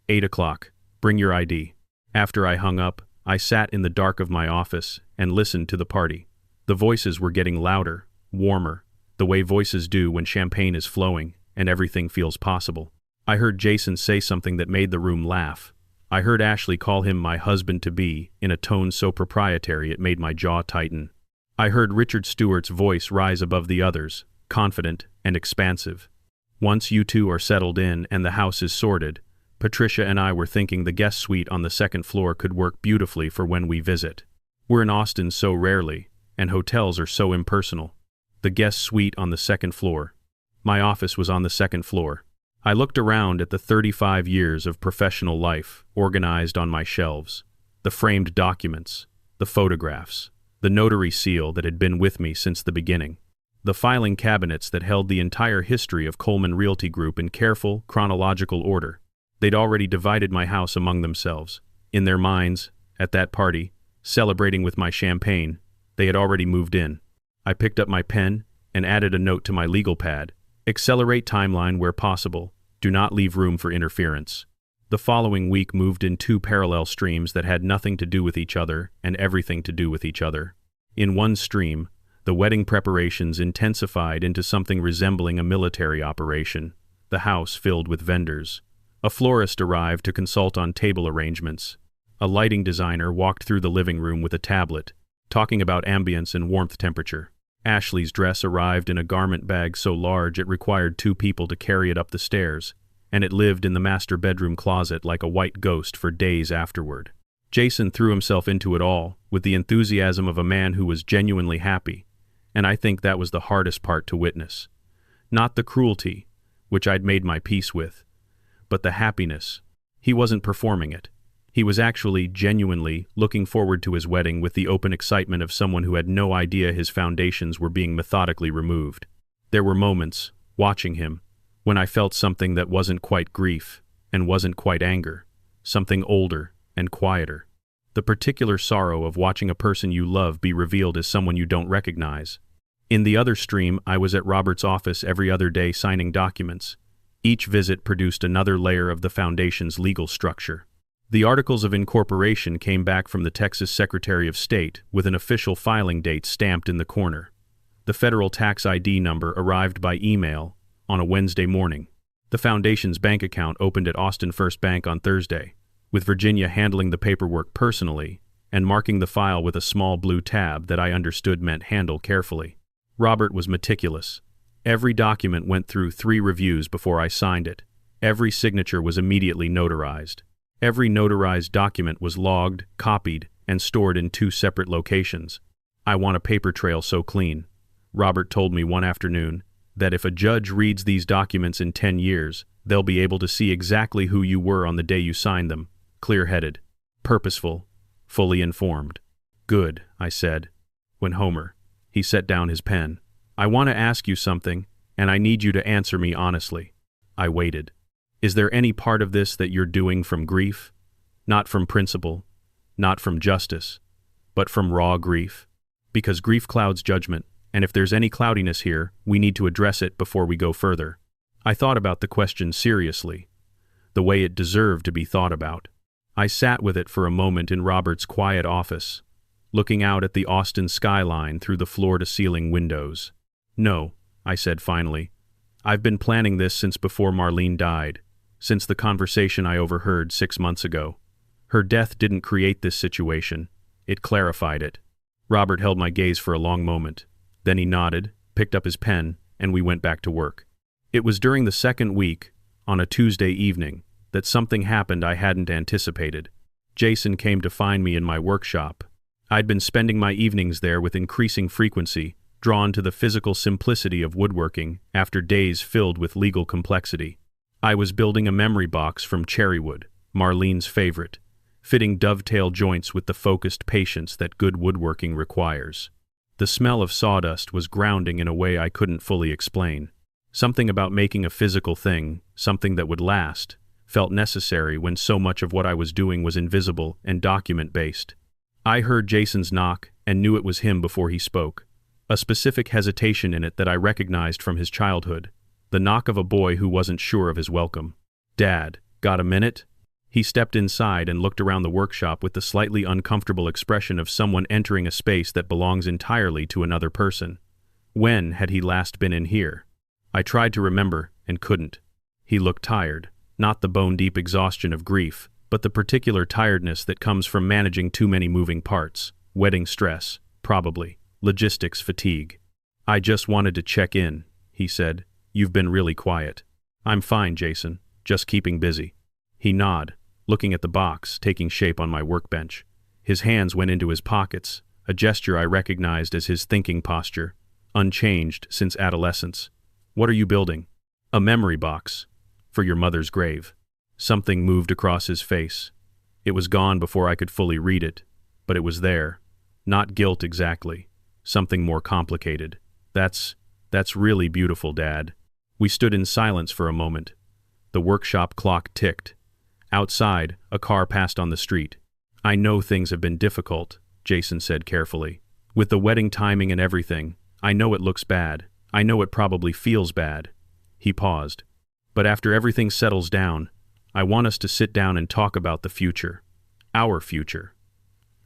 8 o'clock. Bring your ID. After I hung up, I sat in the dark of my office and listened to the party. The voices were getting louder, warmer, the way voices do when champagne is flowing and everything feels possible. I heard Jason say something that made the room laugh. I heard Ashley call him my husband-to-be in a tone so proprietary it made my jaw tighten. I heard Richard Stewart's voice rise above the others, confident and expansive. Once you two are settled in and the house is sorted, Patricia and I were thinking the guest suite on the second floor could work beautifully for when we visit. We're in Austin so rarely, and hotels are so impersonal. The guest suite on the second floor. My office was on the second floor. I looked around at the 35 years of professional life organized on my shelves, the framed documents, the photographs, the notary seal that had been with me since the beginning, the filing cabinets that held the entire history of Coleman Realty Group in careful, chronological order. They'd already divided my house among themselves. In their minds, at that party, celebrating with my champagne, they had already moved in. I picked up my pen and added a note to my legal pad. Accelerate timeline where possible. Do not leave room for interference. The following week moved in 2 parallel streams that had nothing to do with each other and everything to do with each other. In one stream, the wedding preparations intensified into something resembling a military operation, the house filled with vendors. A florist arrived to consult on table arrangements. A lighting designer walked through the living room with a tablet, talking about ambience and warmth temperature. Ashley's dress arrived in a garment bag so large it required 2 people to carry it up the stairs, and it lived in the master bedroom closet like a white ghost for days afterward. Jason threw himself into it all with the enthusiasm of a man who was genuinely happy, and I think that was the hardest part to witness. Not the cruelty, which I'd made my peace with, but the happiness. He wasn't performing it. He was actually, genuinely, looking forward to his wedding with the open excitement of someone who had no idea his foundations were being methodically removed. There were moments, watching him, when I felt something that wasn't quite grief, and wasn't quite anger, something older and quieter. The particular sorrow of watching a person you love be revealed as someone you don't recognize. In the other stream, I was at Robert's office every other day signing documents. Each visit produced another layer of the foundation's legal structure. The articles of incorporation came back from the Texas Secretary of State with an official filing date stamped in the corner. The federal tax ID number arrived by email on a Wednesday morning. The foundation's bank account opened at Austin First Bank on Thursday, with Virginia handling the paperwork personally and marking the file with a small blue tab that I understood meant handle carefully. Robert was meticulous. Every document went through 3 reviews before I signed it. Every signature was immediately notarized. Every notarized document was logged, copied, and stored in 2 separate locations. I want a paper trail so clean. Robert told me one afternoon that if a judge reads these documents in 10 years, they'll be able to see exactly who you were on the day you signed them. Clear-headed, purposeful, fully informed. Good, I said. When Homer, he set down his pen. I want to ask you something, and I need you to answer me honestly. I waited. Is there any part of this that you're doing from grief? Not from principle, not from justice, but from raw grief? Because grief clouds judgment, and if there's any cloudiness here, we need to address it before we go further. I thought about the question seriously. the way it deserved to be thought about. I sat with it for a moment in Robert's quiet office, looking out at the Austin skyline through the floor-to-ceiling windows. "No," I said finally. "I've been planning this since before Marlene died, since the conversation I overheard 6 months ago. Her death didn't create this situation. It clarified it." Robert held my gaze for a long moment. Then he nodded, picked up his pen, and we went back to work. It was during the second week, on a Tuesday evening, that something happened I hadn't anticipated. Jason came to find me in my workshop. I'd been spending my evenings there with increasing frequency, drawn to the physical simplicity of woodworking after days filled with legal complexity. I was building a memory box from cherrywood, Marlene's favorite, fitting dovetail joints with the focused patience that good woodworking requires. The smell of sawdust was grounding in a way I couldn't fully explain. Something about making a physical thing, something that would last, felt necessary when so much of what I was doing was invisible and document-based. I heard Jason's knock and knew it was him before he spoke. A specific hesitation in it that I recognized from his childhood. The knock of a boy who wasn't sure of his welcome. "Dad, got a minute?" He stepped inside and looked around the workshop with the slightly uncomfortable expression of someone entering a space that belongs entirely to another person. When had he last been in here? I tried to remember and couldn't. He looked tired, not the bone-deep exhaustion of grief, but the particular tiredness that comes from managing too many moving parts. Wedding stress, probably. Logistics fatigue. "I just wanted to check in," he said. "You've been really quiet." "I'm fine, Jason. Just keeping busy." He nodded, looking at the box taking shape on my workbench. His hands went into his pockets, a gesture I recognized as his thinking posture, unchanged since adolescence. "What are you building?" "A memory box. For your mother's grave." Something moved across his face. It was gone before I could fully read it, but it was there. Not guilt exactly. Something more complicated. That's really beautiful, Dad." We stood in silence for a moment. The workshop clock ticked. Outside, a car passed on the street. "I know things have been difficult," Jason said carefully. "With the wedding timing and everything, I know it looks bad. I know it probably feels bad." He paused. "But after everything settles down, I want us to sit down and talk about the future. Our future.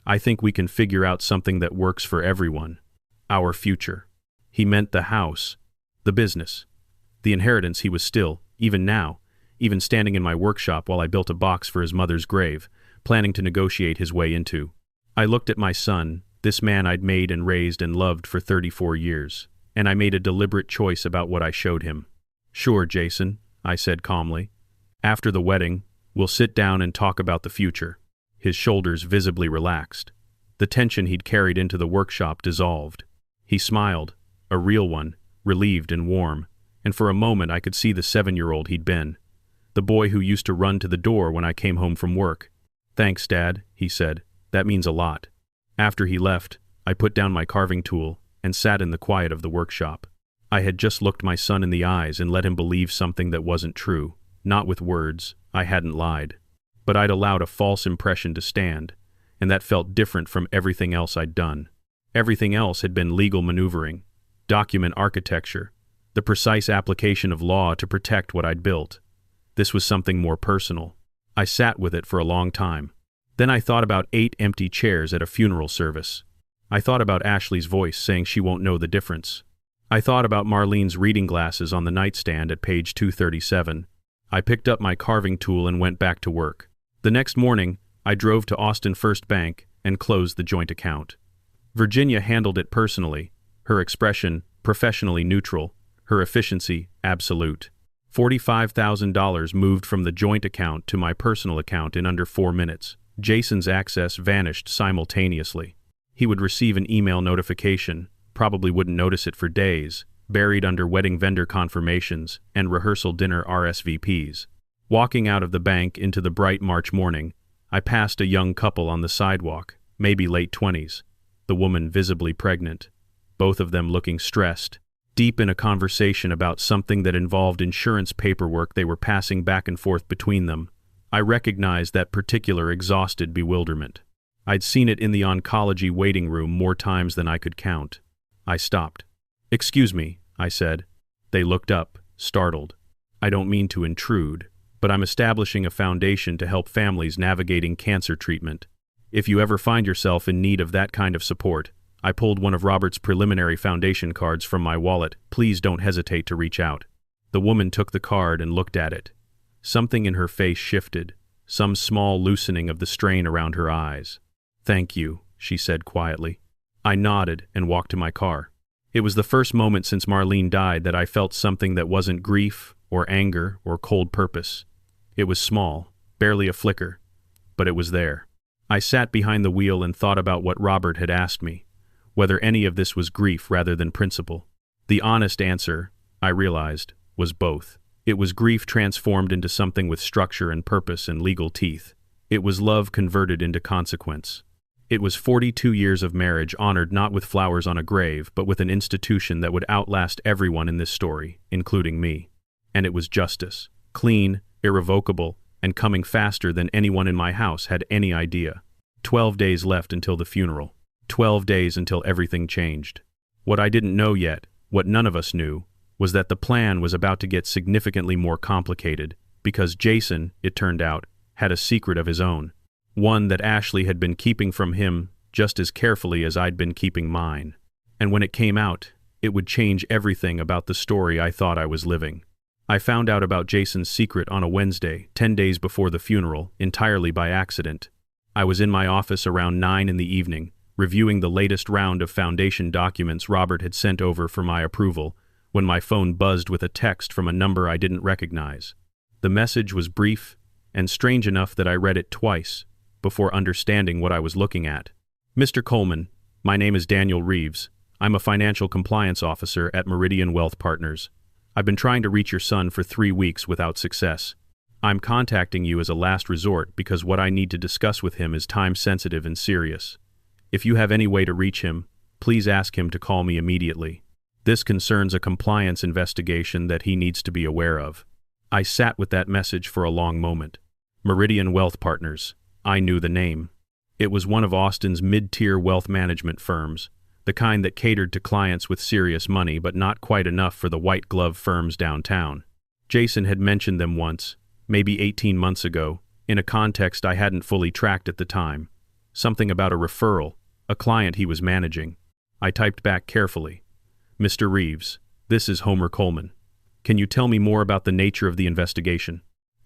I think we can figure out something that works for everyone. Our future." He meant the house, the business, the inheritance he was still, even now, even standing in my workshop while I built a box for his mother's grave, planning to negotiate his way into. I looked at my son, this man I'd made and raised and loved for 34 years, and I made a deliberate choice about what I showed him. "Sure, Jason," I said calmly. "After the wedding, we'll sit down and talk about the future." His shoulders visibly relaxed. The tension he'd carried into the workshop dissolved. He smiled, a real one, relieved and warm, and for a moment I could see the 7-year-old he'd been. The boy who used to run to the door when I came home from work. "Thanks, Dad," he said. "That means a lot." After he left, I put down my carving tool and sat in the quiet of the workshop. I had just looked my son in the eyes and let him believe something that wasn't true. Not with words, I hadn't lied. But I'd allowed a false impression to stand, and that felt different from everything else I'd done. Everything else had been legal maneuvering, document architecture, the precise application of law to protect what I'd built. This was something more personal. I sat with it for a long time. Then I thought about 8 empty chairs at a funeral service. I thought about Ashley's voice saying she won't know the difference. I thought about Marlene's reading glasses on the nightstand at page 237. I picked up my carving tool and went back to work. The next morning, I drove to Austin First Bank and closed the joint account. Virginia handled it personally, her expression professionally neutral, her efficiency absolute. $45,000 moved from the joint account to my personal account in under 4 minutes. Jason's access vanished simultaneously. He would receive an email notification, probably wouldn't notice it for days, buried under wedding vendor confirmations and rehearsal dinner RSVPs. Walking out of the bank into the bright March morning, I passed a young couple on the sidewalk, maybe late 20s, the woman visibly pregnant, both of them looking stressed, deep in a conversation about something that involved insurance paperwork they were passing back and forth between them. I recognized that particular exhausted bewilderment. I'd seen it in the oncology waiting room more times than I could count. I stopped. "Excuse me," I said. They looked up, startled. "I don't mean to intrude," but I'm establishing a foundation to help families navigating cancer treatment. If you ever find yourself in need of that kind of support, I pulled one of Robert's preliminary foundation cards from my wallet. Please don't hesitate to reach out. The woman took the card and looked at it. Something in her face shifted, some small loosening of the strain around her eyes. Thank you, she said quietly. I nodded and walked to my car. It was the first moment since Marlene died that I felt something that wasn't grief or anger or cold purpose. It was small, barely a flicker, but it was there. I sat behind the wheel and thought about what Robert had asked me, whether any of this was grief rather than principle. The honest answer, I realized, was both. It was grief transformed into something with structure and purpose and legal teeth. It was love converted into consequence. It was 42 years of marriage honored not with flowers on a grave, but with an institution that would outlast everyone in this story, including me. And it was justice, clean, irrevocable, and coming faster than anyone in my house had any idea. 12 days left until the funeral. 12 days until everything changed. What I didn't know yet, what none of us knew, was that the plan was about to get significantly more complicated, because Jason, it turned out, had a secret of his own. One that Ashley had been keeping from him just as carefully as I'd been keeping mine. And when it came out, it would change everything about the story I thought I was living. I found out about Jason's secret on a Wednesday, 10 days before the funeral, entirely by accident. I was in my office around 9 in the evening, reviewing the latest round of foundation documents Robert had sent over for my approval, when my phone buzzed with a text from a number I didn't recognize. The message was brief and strange enough that I read it twice before understanding what I was looking at. Mr. Coleman, my name is Daniel Reeves. I'm a financial compliance officer at Meridian Wealth Partners. I've been trying to reach your son for 3 weeks without success. I'm contacting you as a last resort because what I need to discuss with him is time-sensitive and serious. If you have any way to reach him, please ask him to call me immediately. This concerns a compliance investigation that he needs to be aware of. I sat with that message for a long moment. Meridian Wealth Partners. I knew the name. It was one of Austin's mid-tier wealth management firms, the kind that catered to clients with serious money but not quite enough for the white-glove firms downtown. Jason had mentioned them once, maybe 18 months ago, in a context I hadn't fully tracked at the time. Something about a referral, a client he was managing. I typed back carefully. Mr. Reeves, this is Homer Coleman. Can you tell me more about the nature of the investigation?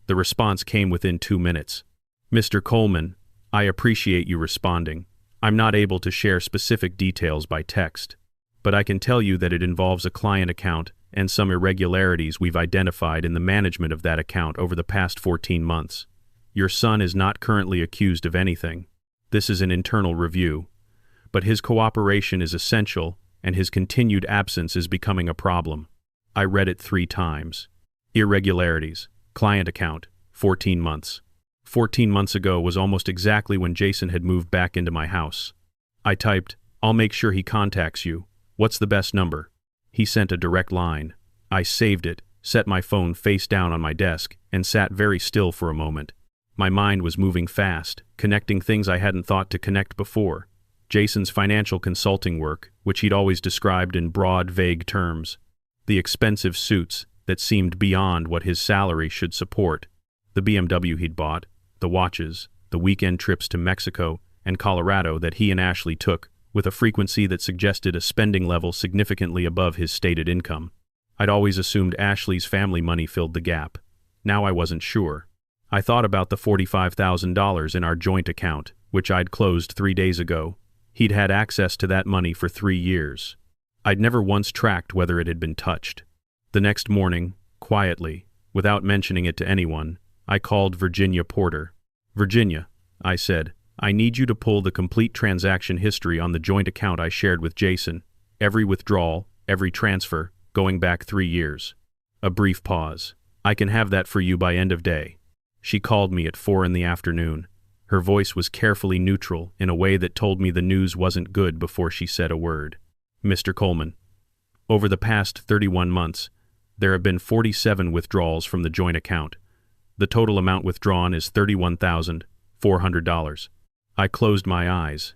The response came within 2 minutes. Mr. Coleman, I appreciate you responding. I'm not able to share specific details by text, but I can tell you that it involves a client account and some irregularities we've identified in the management of that account over the past 14 months. Your son is not currently accused of anything. This is an internal review, but his cooperation is essential and his continued absence is becoming a problem. I read it 3 times. Irregularities, client account, 14 months. 14 months ago was almost exactly when Jason had moved back into my house. I typed, I'll make sure he contacts you. What's the best number? He sent a direct line. I saved it, set my phone face down on my desk, and sat very still for a moment. My mind was moving fast, connecting things I hadn't thought to connect before. Jason's financial consulting work, which he'd always described in broad, vague terms. The expensive suits that seemed beyond what his salary should support. The BMW he'd bought, the watches, the weekend trips to Mexico and Colorado that he and Ashley took, with a frequency that suggested a spending level significantly above his stated income. I'd always assumed Ashley's family money filled the gap. Now I wasn't sure. I thought about the $45,000 in our joint account, which I'd closed 3 days ago. He'd had access to that money for 3 years. I'd never once tracked whether it had been touched. The next morning, quietly, without mentioning it to anyone, I called Virginia Porter. Virginia, I said, I need you to pull the complete transaction history on the joint account I shared with Jason. Every withdrawal, every transfer, going back 3 years. A brief pause. I can have that for you by end of day. She called me at 4 in the afternoon. Her voice was carefully neutral in a way that told me the news wasn't good before she said a word. Mr. Coleman, over the past 31 months, there have been 47 withdrawals from the joint account. The total amount withdrawn is $31,400. I closed my eyes.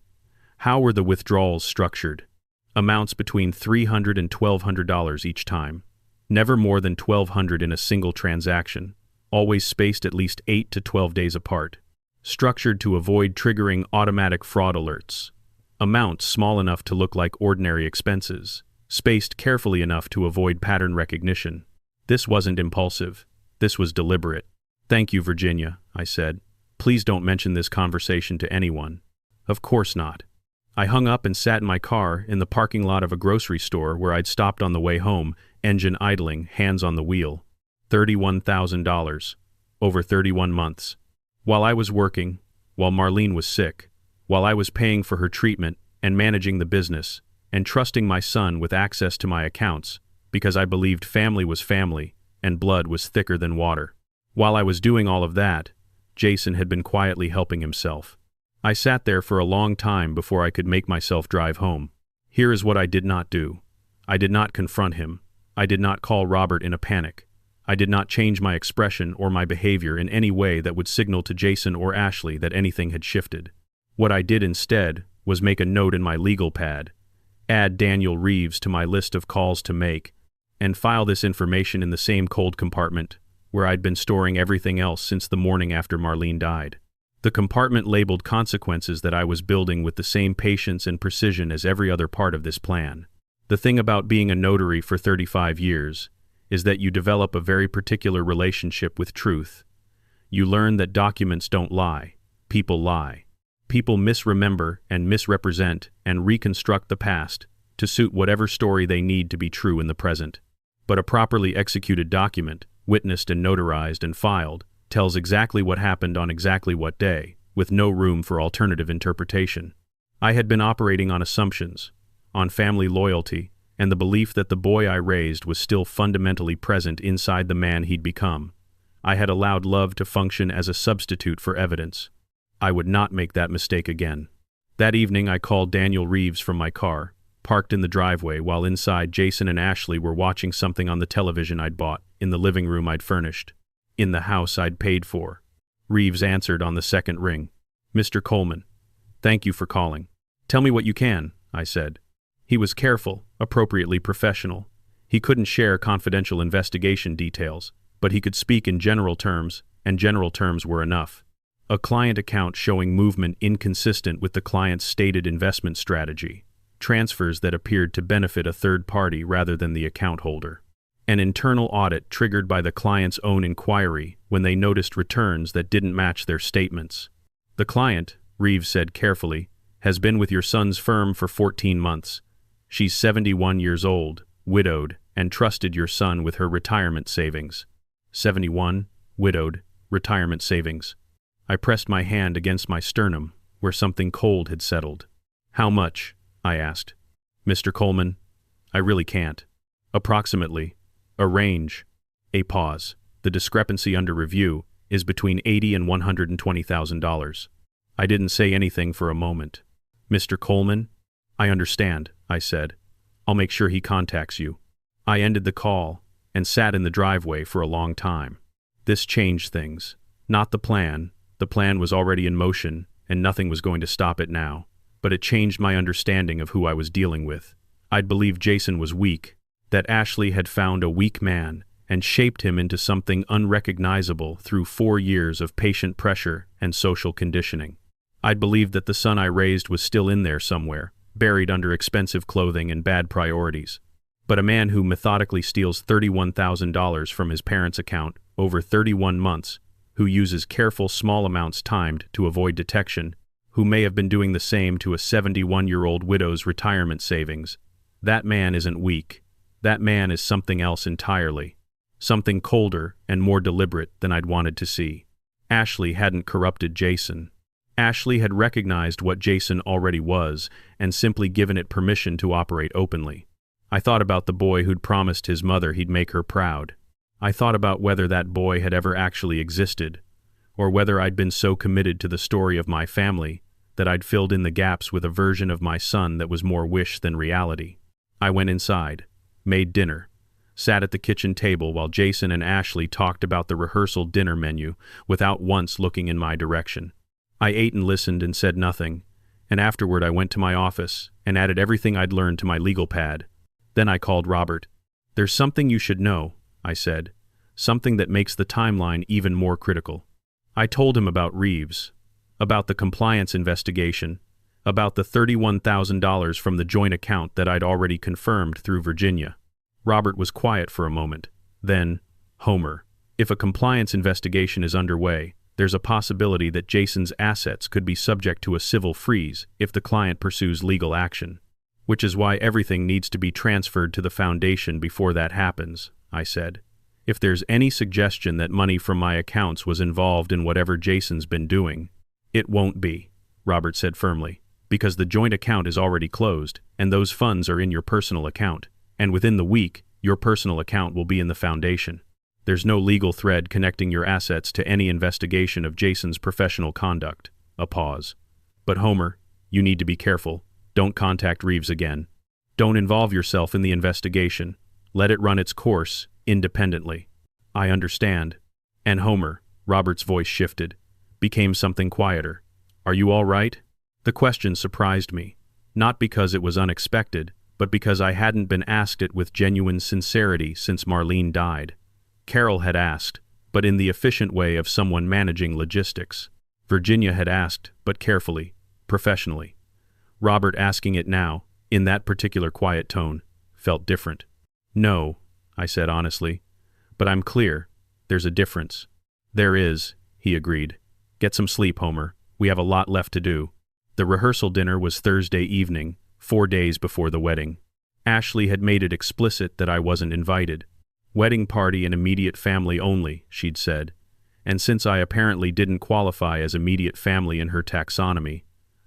How were the withdrawals structured? Amounts between $300 and $1,200 each time. Never more than $1,200 in a single transaction. always spaced at least 8 to 12 days apart, structured to avoid triggering automatic fraud alerts, amounts small enough to look like ordinary expenses, spaced carefully enough to avoid pattern recognition. This wasn't impulsive. This was deliberate. "Thank you, Virginia," I said. "Please don't mention this conversation to anyone." "Of course not." I hung up and sat in my car in the parking lot of a grocery store where I'd stopped on the way home, engine idling, hands on the wheel. $31,000. Over 31 months. While I was working, while Marlene was sick, while I was paying for her treatment and managing the business, and trusting my son with access to my accounts, because I believed family was family and blood was thicker than water. While I was doing all of that, Jason had been quietly helping himself. I sat there for a long time before I could make myself drive home. Here is what I did not do. I did not confront him. I did not call Robert in a panic. I did not change my expression or my behavior in any way that would signal to Jason or Ashley that anything had shifted. What I did instead was make a note in my legal pad, add Daniel Reeves to my list of calls to make, and file this information in the same cold compartment where I'd been storing everything else since the morning after Marlene died. The compartment labeled consequences that I was building with the same patience and precision as every other part of this plan. The thing about being a notary for 35 years is that you develop a very particular relationship with truth. You learn that documents don't lie. People lie. People misremember and misrepresent and reconstruct the past to suit whatever story they need to be true in the present. But a properly executed document, witnessed and notarized and filed, tells exactly what happened on exactly what day, with no room for alternative interpretation. I had been operating on assumptions, on family loyalty, and the belief that the boy I raised was still fundamentally present inside the man he'd become. I had allowed love to function as a substitute for evidence. I would not make that mistake again. That evening I called Daniel Reeves from my car, parked in the driveway while inside Jason and Ashley were watching something on the television I'd bought, in the living room I'd furnished, in the house I'd paid for. Reeves answered on the second ring. "Mr. Coleman, thank you for calling. Tell me what you can," I said. He was careful, appropriately professional. He couldn't share confidential investigation details, but he could speak in general terms, and general terms were enough. A client account showing movement inconsistent with the client's stated investment strategy, transfers that appeared to benefit a third party rather than the account holder. An internal audit triggered by the client's own inquiry when they noticed returns that didn't match their statements. "The client," Reeves said carefully, "has been with your son's firm for 14 months. She's 71 years old, widowed, and trusted your son with her retirement savings." 71, widowed, retirement savings. I pressed my hand against my sternum, where something cold had settled. "How much?" I asked. "Mr. Coleman, I really can't." "Approximately. A range." A pause. "The discrepancy under review is between $80,000 and $120,000. I didn't say anything for a moment. "Mr. Coleman?" "I understand," I said. "I'll make sure he contacts you." I ended the call and sat in the driveway for a long time. This changed things. Not the plan. The plan was already in motion, and nothing was going to stop it now. But it changed my understanding of who I was dealing with. I'd believed Jason was weak, that Ashley had found a weak man and shaped him into something unrecognizable through 4 years of patient pressure and social conditioning. I'd believed that the son I raised was still in there somewhere, buried under expensive clothing and bad priorities. But a man who methodically steals $31,000 from his parents' account over 31 months, who uses careful small amounts timed to avoid detection, who may have been doing the same to a 71-year-old widow's retirement savings, that man isn't weak. That man is something else entirely. Something colder and more deliberate than I'd wanted to see. Ashley hadn't corrupted Jason. Ashley had recognized what Jason already was and simply given it permission to operate openly. I thought about the boy who'd promised his mother he'd make her proud. I thought about whether that boy had ever actually existed, or whether I'd been so committed to the story of my family that I'd filled in the gaps with a version of my son that was more wish than reality. I went inside, made dinner, sat at the kitchen table while Jason and Ashley talked about the rehearsal dinner menu without once looking in my direction. I ate and listened and said nothing, and afterward I went to my office and added everything I'd learned to my legal pad. Then I called Robert. "There's something you should know," I said. something that makes the timeline even more critical. I told him about Reeves, about the compliance investigation, about the $31,000 from the joint account that I'd already confirmed through Virginia. Robert was quiet for a moment. Then, Homer, if a compliance investigation is underway, there's a possibility that Jason's assets could be subject to a civil freeze if the client pursues legal action. Which is why everything needs to be transferred to the foundation before that happens, I said. If there's any suggestion that money from my accounts was involved in whatever Jason's been doing, it won't be, Robert said firmly, because the joint account is already closed, and those funds are in your personal account, and within the week, your personal account will be in the foundation. There's no legal thread connecting your assets to any investigation of Jason's professional conduct. A pause. But Homer, you need to be careful. Don't contact Reeves again. Don't involve yourself in the investigation. Let it run its course, independently. I understand. And Homer, Robert's voice shifted, became something quieter. Are you all right? The question surprised me, not because it was unexpected, but because I hadn't been asked it with genuine sincerity since Marlene died. Carol had asked, but in the efficient way of someone managing logistics. Virginia had asked, but carefully, professionally. Robert asking it now, in that particular quiet tone, felt different. No, I said honestly, but I'm clear. There's a difference. There is, he agreed. Get some sleep, Homer. We have a lot left to do. The rehearsal dinner was Thursday evening, 4 days before the wedding. Ashley had made it explicit that I wasn't invited. Wedding party and immediate family only, she'd said. And since I apparently didn't qualify as immediate family in her taxonomy,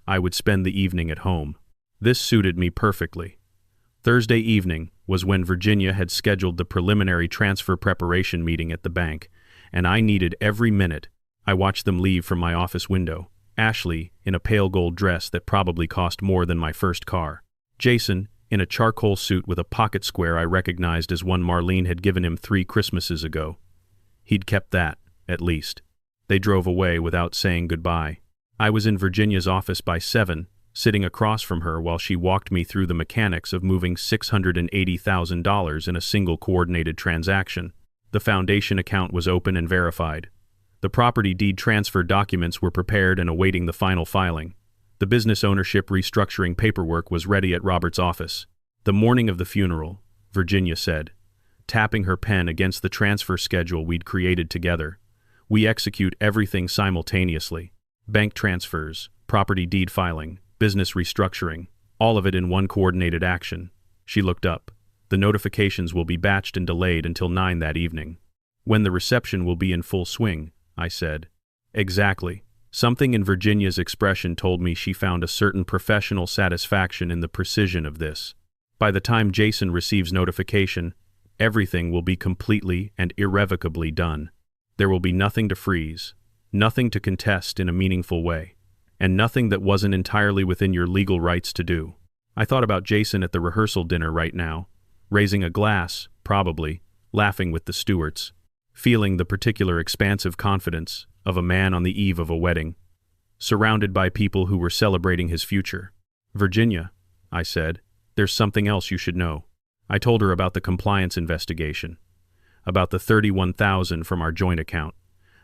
I would spend the evening at home. This suited me perfectly. Thursday evening was when Virginia had scheduled the preliminary transfer preparation meeting at the bank, and I needed every minute. I watched them leave from my office window. Ashley, in a pale gold dress that probably cost more than my first car. Jason, in a charcoal suit with a pocket square I recognized as one Marlene had given him 3 Christmases ago. He'd kept that, at least. They drove away without saying goodbye. I was in Virginia's office by 7, sitting across from her while she walked me through the mechanics of moving $680,000 in a single coordinated transaction. The foundation account was open and verified. The property deed transfer documents were prepared and awaiting the final filing. The business ownership restructuring paperwork was ready at Robert's office. The morning of the funeral, Virginia said, tapping her pen against the transfer schedule we'd created together. We execute everything simultaneously. Bank transfers, property deed filing, business restructuring, all of it in one coordinated action. She looked up. The notifications will be batched and delayed until 9 that evening. When the reception will be in full swing, I said. Exactly. Something in Virginia's expression told me she found a certain professional satisfaction in the precision of this. By the time Jason receives notification, everything will be completely and irrevocably done. There will be nothing to freeze, nothing to contest in a meaningful way, and nothing that wasn't entirely within your legal rights to do. I thought about Jason at the rehearsal dinner right now, raising a glass, probably, laughing with the Stewarts, feeling the particular expansive confidence of a man on the eve of a wedding, surrounded by people who were celebrating his future. Virginia, I said, there's something else you should know. I told her about the compliance investigation, about the $31,000 from our joint account,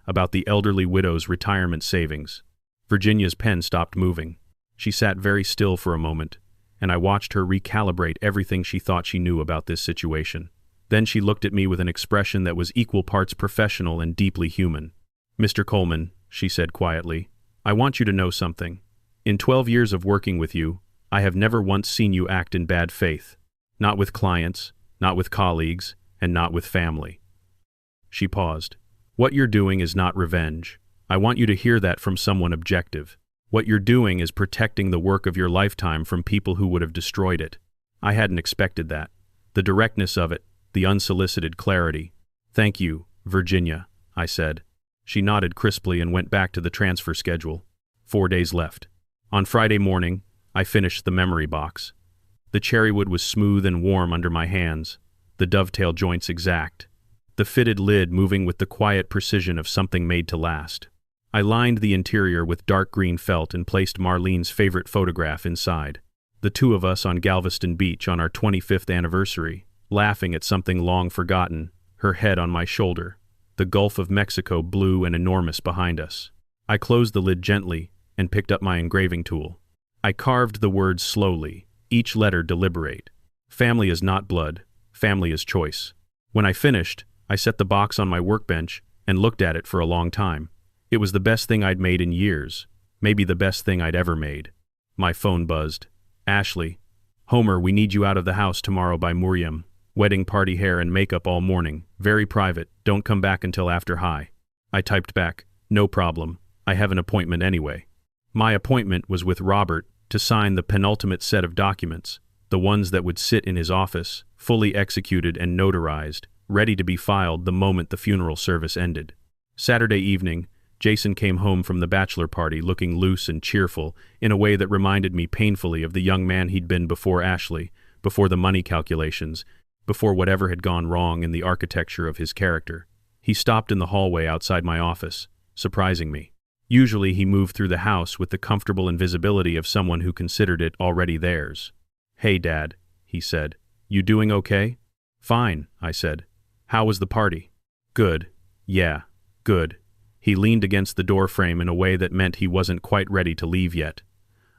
about the elderly widow's retirement savings. Virginia's pen stopped moving. She sat very still for a moment, and I watched her recalibrate everything she thought she knew about this situation. Then she looked at me with an expression that was equal parts professional and deeply human. Mr. Coleman, she said quietly, I want you to know something. In 12 years of working with you, I have never once seen you act in bad faith. Not with clients, not with colleagues, and not with family. She paused. What you're doing is not revenge. I want you to hear that from someone objective. What you're doing is protecting the work of your lifetime from people who would have destroyed it. I hadn't expected that. The directness of it, the unsolicited clarity. Thank you, Virginia, I said. She nodded crisply and went back to the transfer schedule. 4 days left. On Friday morning, I finished the memory box. The cherrywood was smooth and warm under my hands, the dovetail joints exact, the fitted lid moving with the quiet precision of something made to last. I lined the interior with dark green felt and placed Marlene's favorite photograph inside. The two of us on Galveston Beach on our 25th anniversary, laughing at something long forgotten, her head on my shoulder. The Gulf of Mexico blue and enormous behind us. I closed the lid gently and picked up my engraving tool. I carved the words slowly, each letter deliberate. Family is not blood, family is choice. When I finished, I set the box on my workbench and looked at it for a long time. It was the best thing I'd made in years, maybe the best thing I'd ever made. My phone buzzed. Ashley. Homer, we need you out of the house tomorrow by Muriam. Wedding party hair and makeup all morning. Very private. Don't come back until after high. I typed back, no problem. I have an appointment anyway. My appointment was with Robert to sign the penultimate set of documents, the ones that would sit in his office, fully executed and notarized, ready to be filed the moment the funeral service ended. Saturday evening, Jason came home from the bachelor party looking loose and cheerful in a way that reminded me painfully of the young man he'd been before Ashley, before the money calculations, before whatever had gone wrong in the architecture of his character. He stopped in the hallway outside my office, surprising me. Usually he moved through the house with the comfortable invisibility of someone who considered it already theirs. "Hey, Dad," he said. "You doing okay?" "Fine," I said. "How was the party?" "Good. Yeah, good." He leaned against the doorframe in a way that meant he wasn't quite ready to leave yet.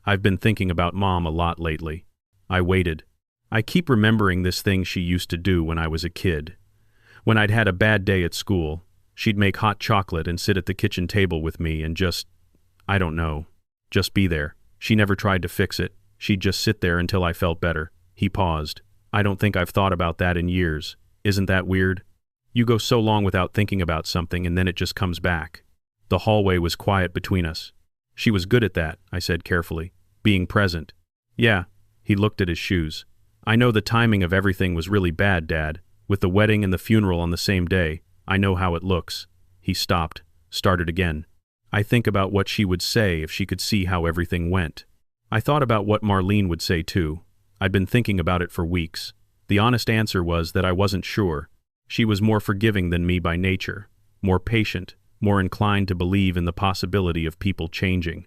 "I've been thinking about Mom a lot lately." I waited. I keep remembering this thing she used to do when I was a kid. When I'd had a bad day at school, she'd make hot chocolate and sit at the kitchen table with me and I don't know, just be there. She never tried to fix it. She'd just sit there until I felt better. He paused. "I don't think I've thought about that in years. Isn't that weird? You go so long without thinking about something and then it just comes back." The hallway was quiet between us. "She was good at that," I said carefully. "Being present." "Yeah." He looked at his shoes. "I know the timing of everything was really bad, Dad. With the wedding and the funeral on the same day, I know how it looks." He stopped, started again. "I think about what she would say if she could see how everything went." I thought about what Marlene would say too. I'd been thinking about it for weeks. The honest answer was that I wasn't sure. She was more forgiving than me by nature, more patient, more inclined to believe in the possibility of people changing.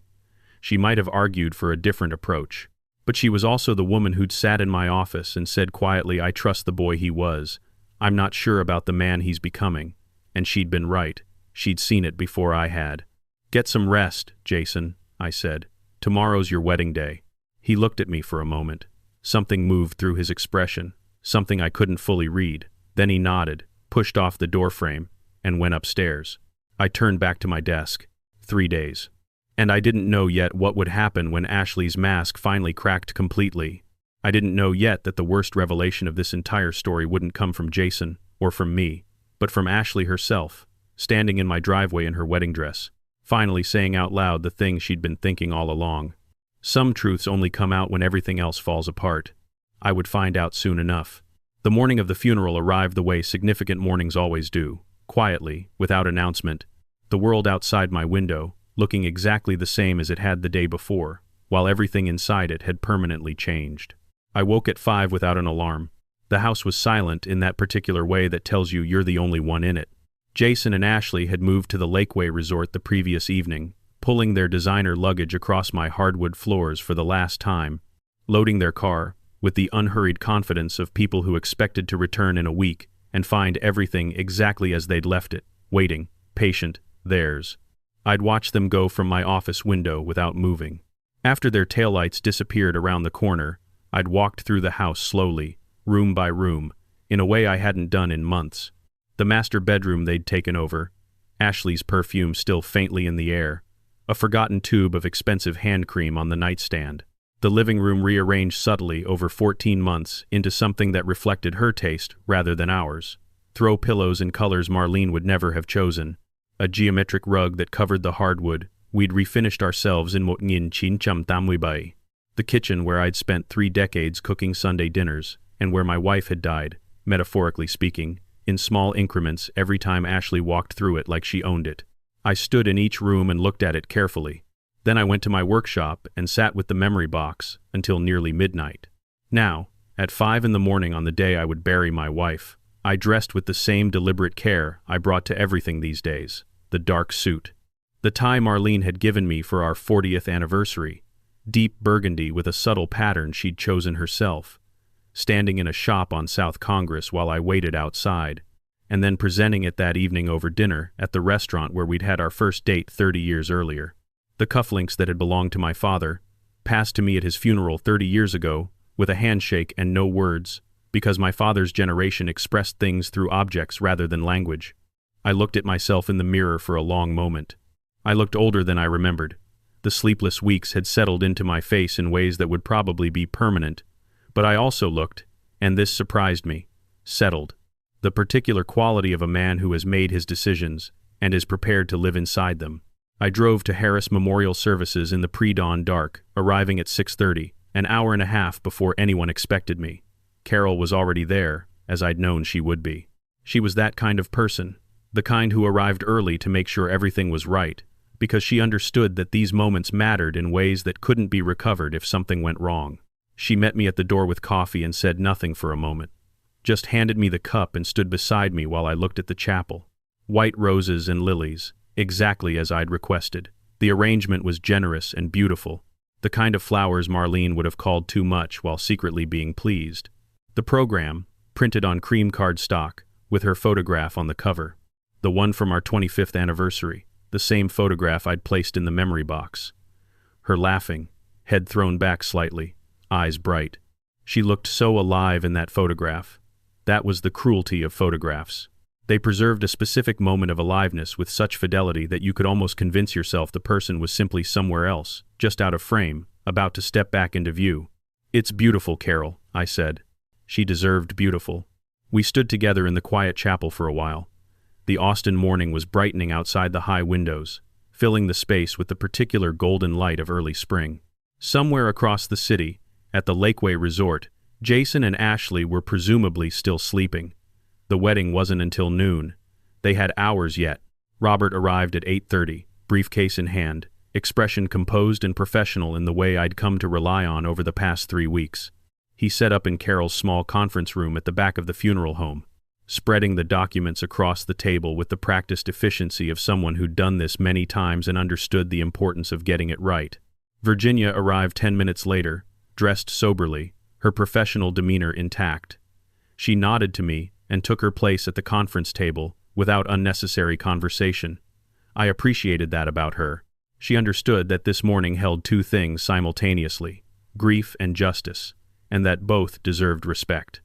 She might have argued for a different approach. But she was also the woman who'd sat in my office and said quietly, "I trust the boy he was. I'm not sure about the man he's becoming." And she'd been right. She'd seen it before I had. "Get some rest, Jason," I said. "Tomorrow's your wedding day." He looked at me for a moment. Something moved through his expression, something I couldn't fully read. Then he nodded, pushed off the doorframe, and went upstairs. I turned back to my desk. 3 days. And I didn't know yet what would happen when Ashley's mask finally cracked completely. I didn't know yet that the worst revelation of this entire story wouldn't come from Jason, or from me, but from Ashley herself, standing in my driveway in her wedding dress, finally saying out loud the thing she'd been thinking all along. Some truths only come out when everything else falls apart. I would find out soon enough. The morning of the funeral arrived the way significant mornings always do, quietly, without announcement. The world outside my window, looking exactly the same as it had the day before, while everything inside it had permanently changed. I woke at 5 without an alarm. The house was silent in that particular way that tells you you're the only one in it. Jason and Ashley had moved to the Lakeway Resort the previous evening, pulling their designer luggage across my hardwood floors for the last time, loading their car, with the unhurried confidence of people who expected to return in a week and find everything exactly as they'd left it, waiting, patient, theirs. I'd watched them go from my office window without moving. After their taillights disappeared around the corner, I'd walked through the house slowly, room by room, in a way I hadn't done in months. The master bedroom they'd taken over, Ashley's perfume still faintly in the air, a forgotten tube of expensive hand cream on the nightstand. The living room rearranged subtly over 14 months into something that reflected her taste rather than ours. Throw pillows in colors Marlene would never have chosen. A geometric rug that covered the hardwood we'd refinished ourselves in 1987. The kitchen where I'd spent 3 decades cooking Sunday dinners, and where my wife had died, metaphorically speaking, in small increments every time Ashley walked through it like she owned it. I stood in each room and looked at it carefully. Then I went to my workshop and sat with the memory box until nearly midnight. Now, at 5 in the morning on the day I would bury my wife, I dressed with the same deliberate care I brought to everything these days. The dark suit. The tie Marlene had given me for our 40th anniversary. Deep burgundy with a subtle pattern she'd chosen herself. Standing in a shop on South Congress while I waited outside. and then presenting it that evening over dinner at the restaurant where we'd had our first date 30 years earlier. The cufflinks that had belonged to my father, passed to me at his funeral 30 years ago, with a handshake and no words, because my father's generation expressed things through objects rather than language. I looked at myself in the mirror for a long moment. I looked older than I remembered. The sleepless weeks had settled into my face in ways that would probably be permanent, but I also looked, and this surprised me, settled. The particular quality of a man who has made his decisions and is prepared to live inside them. I drove to Harris Memorial Services in the pre-dawn dark, arriving at 6:30, an hour and a half before anyone expected me. Carol was already there, as I'd known she would be. She was that kind of person, the kind who arrived early to make sure everything was right, because she understood that these moments mattered in ways that couldn't be recovered if something went wrong. She met me at the door with coffee and said nothing for a moment. Just handed me the cup and stood beside me while I looked at the chapel. White roses and lilies, exactly as I'd requested. The arrangement was generous and beautiful, the kind of flowers Marlene would have called too much while secretly being pleased. The program, printed on cream card stock, with her photograph on the cover. The one from our 25th anniversary, the same photograph I'd placed in the memory box. Her laughing, head thrown back slightly, eyes bright. She looked so alive in that photograph. That was the cruelty of photographs. They preserved a specific moment of aliveness with such fidelity that you could almost convince yourself the person was simply somewhere else, just out of frame, about to step back into view. "It's beautiful, Carol," I said. She deserved beautiful. We stood together in the quiet chapel for a while. The Austin morning was brightening outside the high windows, filling the space with the particular golden light of early spring. Somewhere across the city, at the Lakeway Resort, Jason and Ashley were presumably still sleeping. The wedding wasn't until noon. They had hours yet. Robert arrived at 8:30, briefcase in hand, expression composed and professional in the way I'd come to rely on over the past 3 weeks. He set up in Carol's small conference room at the back of the funeral home, spreading the documents across the table with the practiced efficiency of someone who'd done this many times and understood the importance of getting it right. Virginia arrived 10 minutes later, dressed soberly, her professional demeanor intact. She nodded to me and took her place at the conference table without unnecessary conversation. I appreciated that about her. She understood that this morning held two things simultaneously, grief and justice, and that both deserved respect.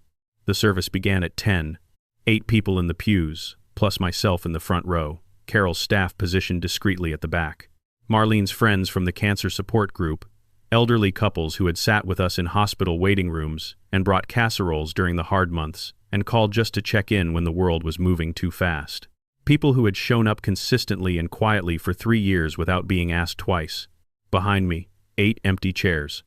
The service began at 10, 8 people in the pews, plus myself in the front row, Carol's staff positioned discreetly at the back. Marlene's friends from the cancer support group, elderly couples who had sat with us in hospital waiting rooms and brought casseroles during the hard months and called just to check in when the world was moving too fast. People who had shown up consistently and quietly for 3 years without being asked twice. Behind me, 8 empty chairs.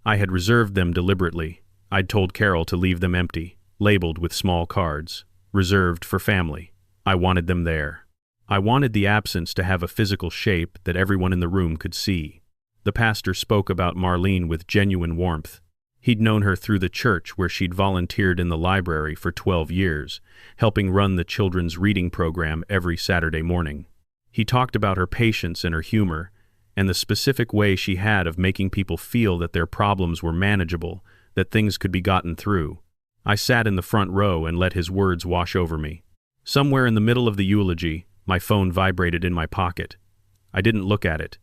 I had reserved them deliberately. I'd told Carol to leave them empty, labeled with small cards, reserved for family. I wanted them there. I wanted the absence to have a physical shape that everyone in the room could see. The pastor spoke about Marlene with genuine warmth. He'd known her through the church where she'd volunteered in the library for 12 years, helping run the children's reading program every Saturday morning. He talked about her patience and her humor, and the specific way she had of making people feel that their problems were manageable, that things could be gotten through. I sat in the front row and let his words wash over me. Somewhere in the middle of the eulogy, my phone vibrated in my pocket. I didn't look at it.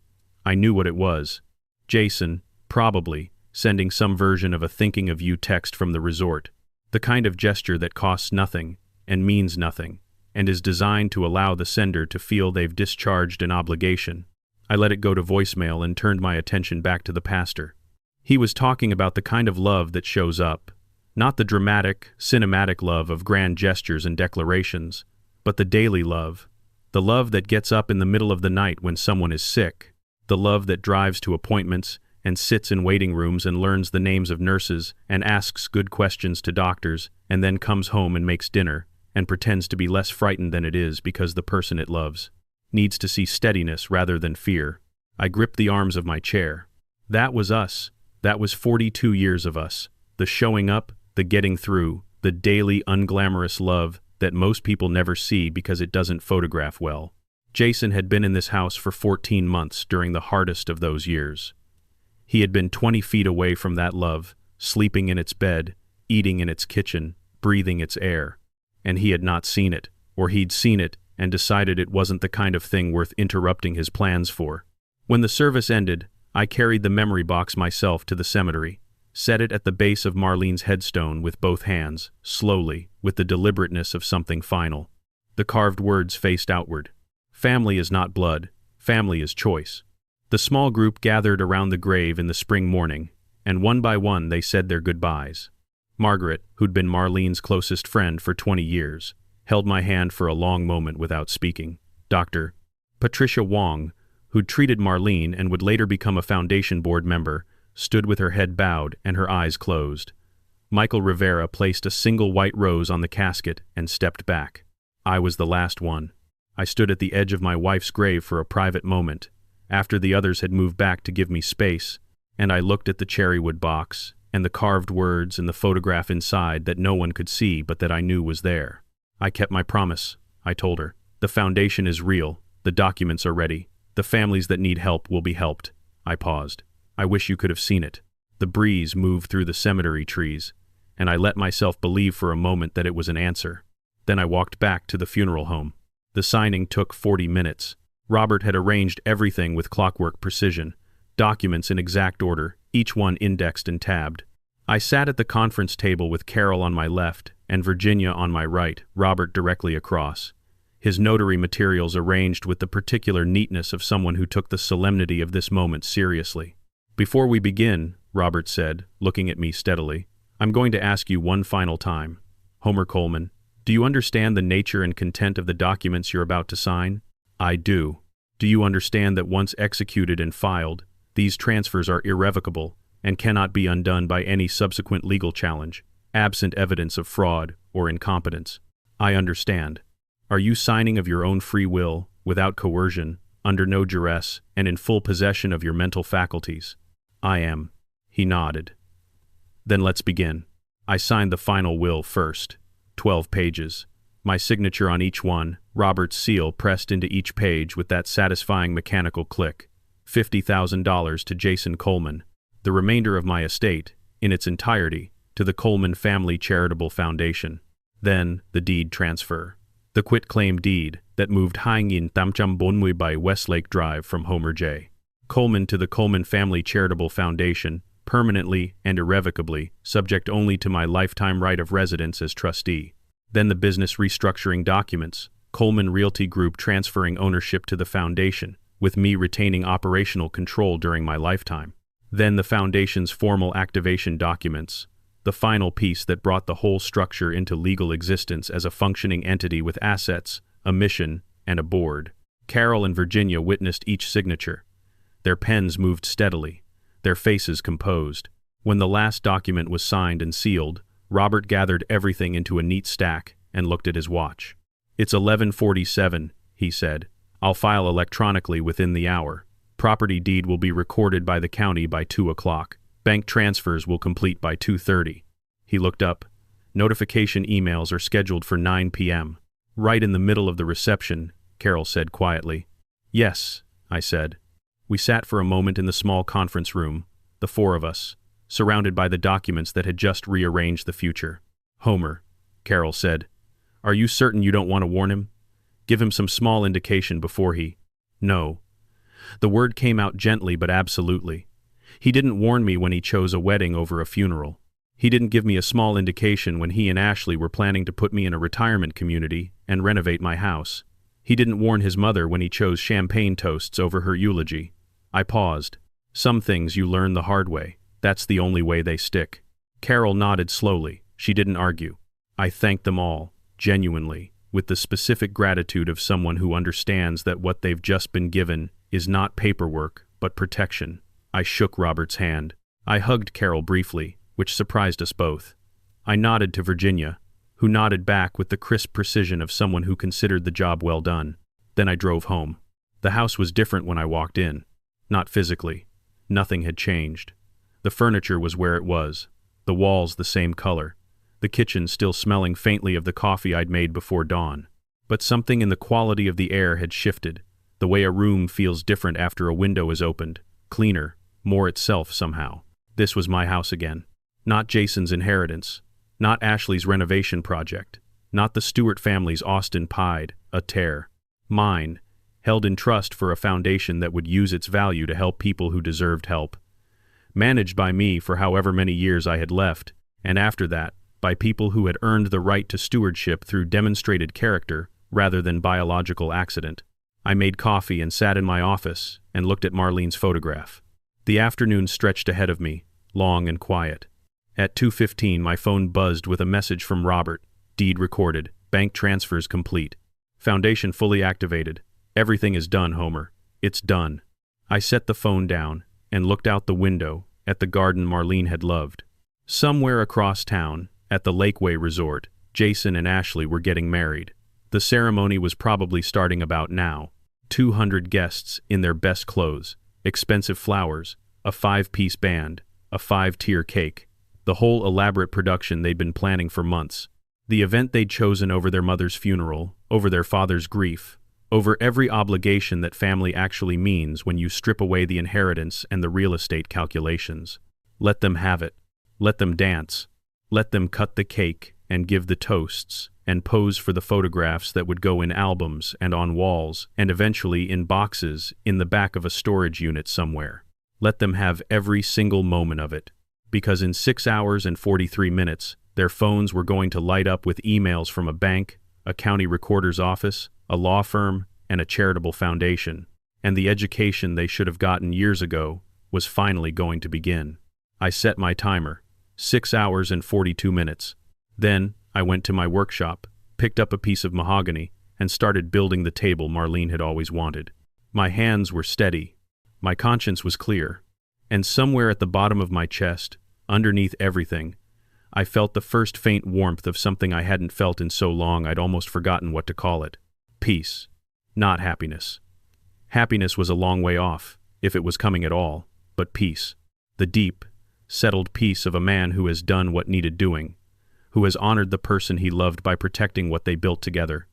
I knew what it was. Jason, probably, sending some version of a thinking of you text from the resort. The kind of gesture that costs nothing and means nothing, and is designed to allow the sender to feel they've discharged an obligation. I let it go to voicemail and turned my attention back to the pastor. He was talking about the kind of love that shows up, not the dramatic, cinematic love of grand gestures and declarations, but the daily love, the love that gets up in the middle of the night when someone is sick, the love that drives to appointments and sits in waiting rooms and learns the names of nurses and asks good questions to doctors and then comes home and makes dinner and pretends to be less frightened than it is because the person it loves needs to see steadiness rather than fear. I gripped the arms of my chair. That was us. That was 42 years of us. The showing up, the getting through, the daily unglamorous love that most people never see because it doesn't photograph well. Jason had been in this house for 14 months during the hardest of those years. He had been 20 feet away from that love, sleeping in its bed, eating in its kitchen, breathing its air, and he had not seen it. or he'd seen it and decided it wasn't the kind of thing worth interrupting his plans for. When the service ended, I carried the memory box myself to the cemetery, set it at the base of Marlene's headstone with both hands, slowly, with the deliberateness of something final. The carved words faced outward. Family is not blood, family is choice. The small group gathered around the grave in the spring morning, and one by one they said their goodbyes. Margaret, who'd been Marlene's closest friend for 20 years, held my hand for a long moment without speaking. Dr. Patricia Wong, who'd treated Marlene and would later become a foundation board member, stood with her head bowed and her eyes closed. Michael Rivera placed a single white rose on the casket and stepped back. I was the last one. I stood at the edge of my wife's grave for a private moment, after the others had moved back to give me space, and I looked at the cherrywood box and the carved words and the photograph inside that no one could see but that I knew was there. I kept my promise, I told her. The foundation is real, the documents are ready, the families that need help will be helped. I paused. I wish you could have seen it. The breeze moved through the cemetery trees, and I let myself believe for a moment that it was an answer. Then I walked back to the funeral home. The signing took 40 minutes. Robert had arranged everything with clockwork precision, documents in exact order, each one indexed and tabbed. I sat at the conference table with Carol on my left and Virginia on my right, Robert directly across. His notary materials arranged with the particular neatness of someone who took the solemnity of this moment seriously. Before we begin, Robert said, looking at me steadily, I'm going to ask you one final time. Homer Coleman, do you understand the nature and content of the documents you're about to sign? I do. Do you understand that once executed and filed, these transfers are irrevocable and cannot be undone by any subsequent legal challenge, absent evidence of fraud or incompetence? I understand. Are you signing of your own free will, without coercion, under no duress, and in full possession of your mental faculties? I am. He nodded. Then let's begin. I signed the final will first. 12 pages. My signature on each one, Robert's seal pressed into each page with that satisfying mechanical click. $50,000 to Jason Coleman. The remainder of my estate, in its entirety, to the Coleman Family Charitable Foundation. Then, the deed transfer. The quitclaim deed that moved Hangin Tamcham Bonmui by Westlake Drive from Homer J. Coleman to the Coleman Family Charitable Foundation, permanently and irrevocably, subject only to my lifetime right of residence as trustee. Then the business restructuring documents, Coleman Realty Group transferring ownership to the foundation, with me retaining operational control during my lifetime. Then the foundation's formal activation documents, the final piece that brought the whole structure into legal existence as a functioning entity with assets, a mission, and a board. Carol and Virginia witnessed each signature. Their pens moved steadily, their faces composed. When the last document was signed and sealed, Robert gathered everything into a neat stack and looked at his watch. It's 11:47, he said. I'll file electronically within the hour. Property deed will be recorded by the county by 2 o'clock. Bank transfers will complete by 2:30. He looked up. Notification emails are scheduled for 9 p.m. Right in the middle of the reception, Carol said quietly. Yes, I said. We sat for a moment in the small conference room, the four of us, surrounded by the documents that had just rearranged the future. Homer, Carol said, are you certain you don't want to warn him? Give him some small indication before he... No. The word came out gently but absolutely. He didn't warn me when he chose a wedding over a funeral. He didn't give me a small indication when he and Ashley were planning to put me in a retirement community and renovate my house. He didn't warn his mother when he chose champagne toasts over her eulogy. I paused. Some things you learn the hard way. That's the only way they stick. Carol nodded slowly. She didn't argue. I thanked them all, genuinely, with the specific gratitude of someone who understands that what they've just been given is not paperwork, but protection. I shook Robert's hand. I hugged Carol briefly, which surprised us both. I nodded to Virginia, who nodded back with the crisp precision of someone who considered the job well done. Then I drove home. The house was different when I walked in. Not physically. Nothing had changed. The furniture was where it was, the walls the same color, the kitchen still smelling faintly of the coffee I'd made before dawn. But something in the quality of the air had shifted, the way a room feels different after a window is opened, cleaner, more itself somehow. This was my house again. Not Jason's inheritance, not Ashley's renovation project, Not the Stewart family's Austin Pied, a tear. Mine, held in trust for a foundation that would use its value to help people who deserved help. Managed by me for however many years I had left, and after that, by people who had earned the right to stewardship through demonstrated character rather than biological accident. I made coffee and sat in my office and looked at Marlene's photograph. The afternoon stretched ahead of me, long and quiet. At 2:15 my phone buzzed with a message from Robert. Deed recorded. Bank transfers complete. Foundation fully activated. Everything is done, Homer. It's done. I set the phone down and looked out the window at the garden Marlene had loved. Somewhere across town, at the Lakeway Resort, Jason and Ashley were getting married. The ceremony was probably starting about now. 200 guests in their best clothes, expensive flowers, a 5-piece band, a 5-tier cake. The whole elaborate production they'd been planning for months. The event they'd chosen over their mother's funeral, over their father's grief, over every obligation that family actually means when you strip away the inheritance and the real estate calculations. Let them have it. Let them dance. Let them cut the cake and give the toasts and pose for the photographs that would go in albums and on walls and eventually in boxes in the back of a storage unit somewhere. Let them have every single moment of it. Because in 6 hours and 43 minutes, their phones were going to light up with emails from a bank, a county recorder's office, a law firm, and a charitable foundation. And the education they should have gotten years ago was finally going to begin. I set my timer. 6 hours and 42 minutes. Then, I went to my workshop, picked up a piece of mahogany, and started building the table Marlene had always wanted. My hands were steady. My conscience was clear. And somewhere at the bottom of my chest, underneath everything, I felt the first faint warmth of something I hadn't felt in so long I'd almost forgotten what to call it. Peace. Not happiness. Happiness was a long way off, if it was coming at all, but peace. The deep, settled peace of a man who has done what needed doing, who has honored the person he loved by protecting what they built together,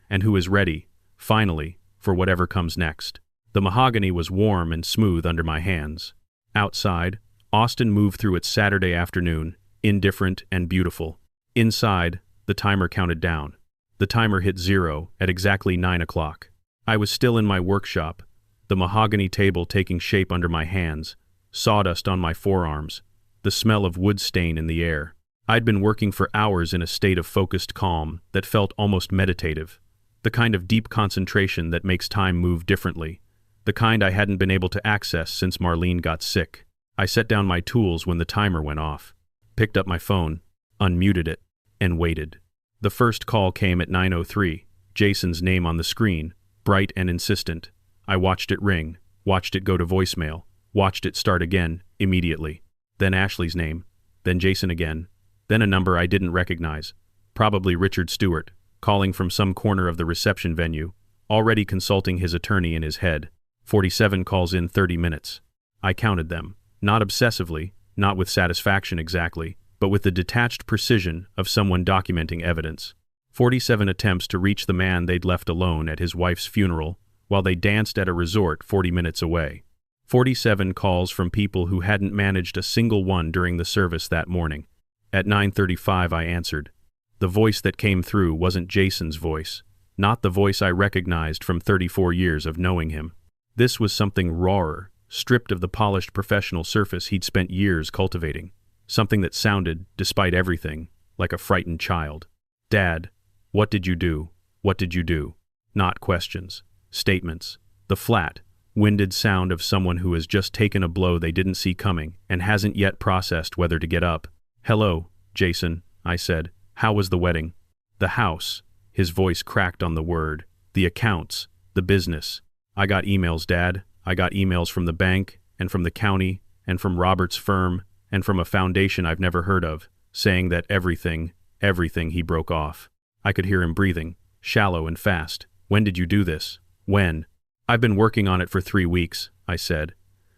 and who is ready, finally, for whatever comes next. The mahogany was warm and smooth under my hands. Outside, Austin moved through its Saturday afternoon, indifferent and beautiful. Inside, the timer counted down. The timer hit 0 at exactly 9 o'clock. I was still in my workshop, the mahogany table taking shape under my hands, sawdust on my forearms, the smell of wood stain in the air. I'd been working for hours in a state of focused calm that felt almost meditative, the kind of deep concentration that makes time move differently, the kind I hadn't been able to access since Marlene got sick. I set down my tools when the timer went off, picked up my phone, unmuted it, and waited. The first call came at 9:03, Jason's name on the screen, bright and insistent. I watched it ring, watched it go to voicemail, watched it start again, immediately. Then Ashley's name, then Jason again, then a number I didn't recognize, probably Richard Stewart, calling from some corner of the reception venue, already consulting his attorney in his head. 47 calls in 30 minutes. I counted them, not obsessively, not with satisfaction exactly, but with the detached precision of someone documenting evidence. 47 attempts to reach the man they'd left alone at his wife's funeral while they danced at a resort 40 minutes away. 47 calls from people who hadn't managed a single one during the service that morning. At 9:35 I answered. The voice that came through wasn't Jason's voice, not the voice I recognized from 34 years of knowing him. This was something rawer, stripped of the polished professional surface he'd spent years cultivating. Something that sounded, despite everything, like a frightened child. Dad, what did you do? What did you do? Not questions, statements. The flat, winded sound of someone who has just taken a blow they didn't see coming and hasn't yet processed whether to get up. Hello, Jason, I said. How was the wedding? The house. His voice cracked on the word. The accounts. The business. I got emails, Dad. I got emails from the bank, and from the county, and from Robert's firm, and from a foundation I've never heard of, saying that everything, he broke off. I could hear him breathing, shallow and fast. When did you do this? When? I've been working on it for 3 weeks, I said.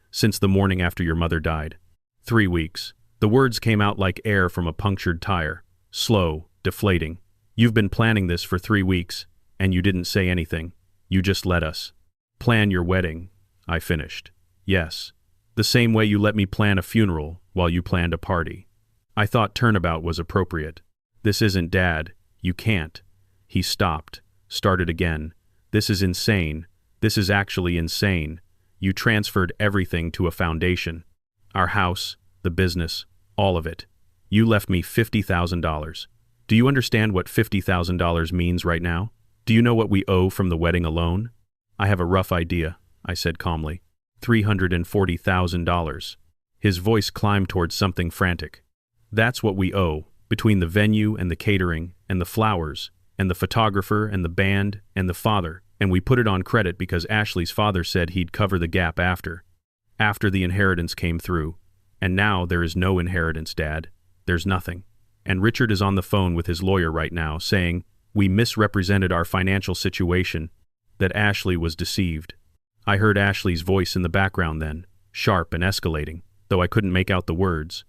Since the morning after your mother died. 3 weeks. The words came out like air from a punctured tire. Slow, deflating. You've been planning this for 3 weeks, and you didn't say anything. You just let us. Plan your wedding, I finished. Yes. The same way you let me plan a funeral while you planned a party. I thought turnabout was appropriate. This isn't Dad. You can't. He stopped, started again. This is insane. This is actually insane. You transferred everything to a foundation. Our house, the business, all of it. You left me $50,000. Do you understand what $50,000 means right now? Do you know what we owe from the wedding alone? I have a rough idea, I said calmly. $340,000. His voice climbed towards something frantic. That's what we owe, between the venue and the catering and the flowers and the photographer and the band and the father, and we put it on credit because Ashley's father said he'd cover the gap after the inheritance came through. And now there is no inheritance, Dad. There's nothing. And Richard is on the phone with his lawyer right now saying we misrepresented our financial situation, that Ashley was deceived. I heard Ashley's voice in the background then, sharp and escalating, though I couldn't make out the words.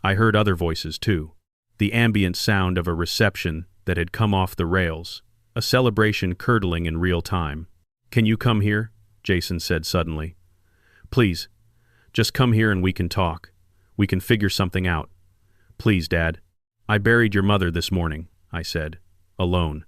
I heard other voices too. The ambient sound of a reception that had come off the rails, a celebration curdling in real time. Can you come here? Jason said suddenly. Please, just come here and we can talk. We can figure something out. Please, Dad. I buried your mother this morning, I said, alone.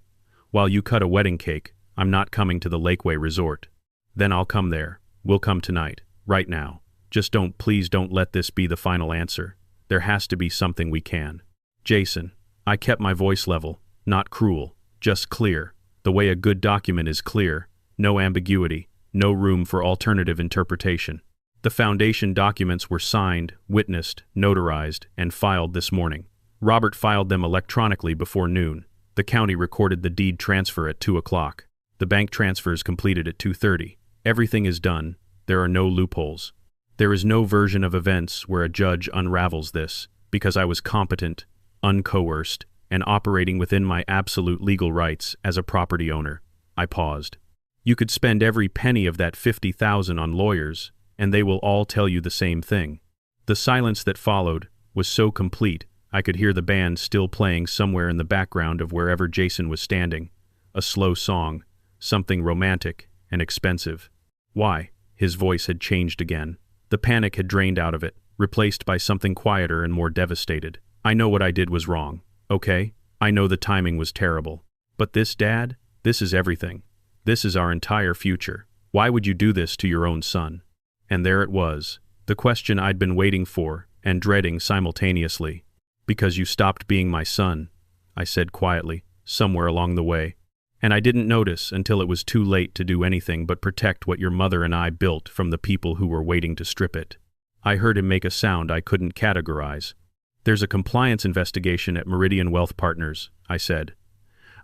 While you cut a wedding cake, I'm not coming to the Lakeway Resort. Then I'll come there. We'll come tonight, right now. Just please don't let this be the final answer. There has to be something we can. Jason, I kept my voice level, not cruel, just clear, the way a good document is clear, no ambiguity, no room for alternative interpretation. The foundation documents were signed, witnessed, notarized, and filed this morning. Robert filed them electronically before noon. The county recorded the deed transfer at 2 o'clock. The bank transfers completed at 2:30. Everything is done. There are no loopholes. There is no version of events where a judge unravels this, because I was competent, uncoerced, and operating within my absolute legal rights as a property owner. I paused. You could spend every penny of that $50,000 on lawyers, and they will all tell you the same thing. The silence that followed was so complete, I could hear the band still playing somewhere in the background of wherever Jason was standing. A slow song, something romantic and expensive. Why? His voice had changed again. The panic had drained out of it, replaced by something quieter and more devastated. I know what I did was wrong, okay? I know the timing was terrible. But this, Dad, this is everything. This is our entire future. Why would you do this to your own son? And there it was, the question I'd been waiting for and dreading simultaneously. Because you stopped being my son, I said quietly, somewhere along the way. And I didn't notice until it was too late to do anything but protect what your mother and I built from the people who were waiting to strip it. I heard him make a sound I couldn't categorize. There's a compliance investigation at Meridian Wealth Partners, I said.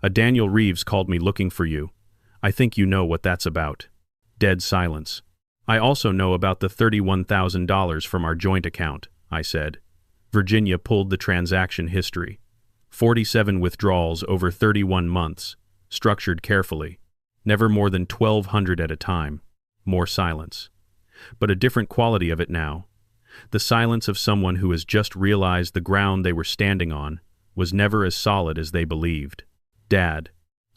A Daniel Reeves called me looking for you. I think you know what that's about. Dead silence. I also know about the $31,000 from our joint account, I said. Virginia pulled the transaction history. 47 withdrawals over 31 months, structured carefully. Never more than 1,200 at a time. More silence. But a different quality of it now. The silence of someone who has just realized the ground they were standing on was never as solid as they believed. Dad,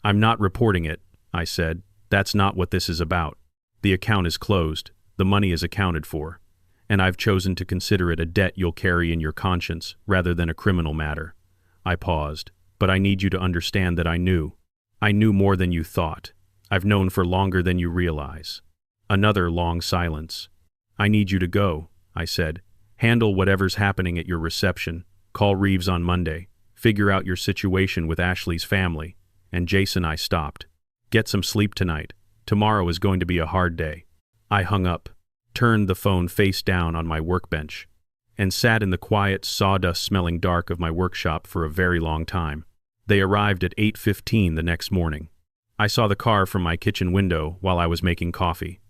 I'm not reporting it, I said. That's not what this is about. The account is closed. The money is accounted for. And I've chosen to consider it a debt you'll carry in your conscience rather than a criminal matter. I paused, but I need you to understand that I knew. I knew more than you thought. I've known for longer than you realize. Another long silence. I need you to go, I said. Handle whatever's happening at your reception. Call Reeves on Monday. Figure out your situation with Ashley's family. And Jason, I stopped. Get some sleep tonight. Tomorrow is going to be a hard day. I hung up, turned the phone face down on my workbench, and sat in the quiet, sawdust-smelling dark of my workshop for a very long time. They arrived at 8:15 the next morning. I saw the car from my kitchen window while I was making coffee.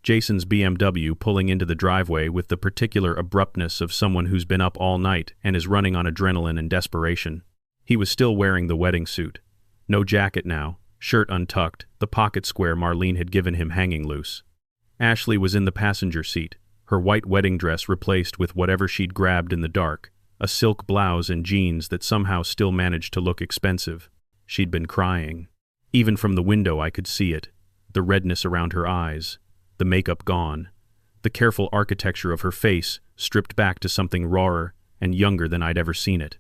Jason's BMW pulling into the driveway with the particular abruptness of someone who's been up all night and is running on adrenaline and desperation. He was still wearing the wedding suit. No jacket now, shirt untucked, the pocket square Marlene had given him hanging loose. Ashley was in the passenger seat, her white wedding dress replaced with whatever she'd grabbed in the dark, a silk blouse and jeans that somehow still managed to look expensive. She'd been crying. Even from the window I could see it, the redness around her eyes, the makeup gone, the careful architecture of her face stripped back to something rawer and younger than I'd ever seen it.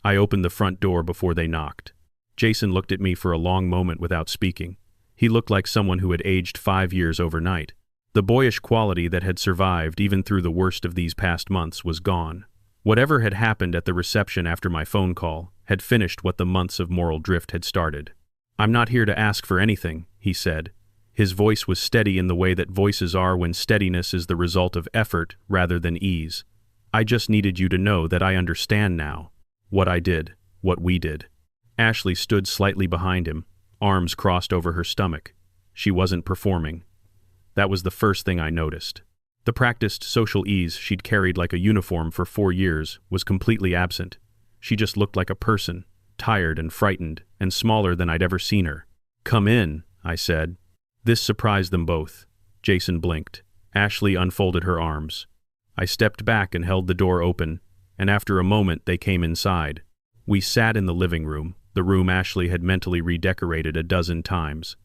I opened the front door before they knocked. Jason looked at me for a long moment without speaking. He looked like someone who had aged 5 years overnight. The boyish quality that had survived even through the worst of these past months was gone. Whatever had happened at the reception after my phone call had finished what the months of moral drift had started. "I'm not here to ask for anything," he said. His voice was steady in the way that voices are when steadiness is the result of effort rather than ease. "I just needed you to know that I understand now. What I did, what we did." Ashley stood slightly behind him, arms crossed over her stomach. She wasn't performing. That was the first thing I noticed. The practiced social ease she'd carried like a uniform for 4 years was completely absent. She just looked like a person, tired and frightened, and smaller than I'd ever seen her. "Come in," I said. This surprised them both. Jason blinked. Ashley unfolded her arms. I stepped back and held the door open, and after a moment they came inside. We sat in the living room, the room Ashley had mentally redecorated a dozen times.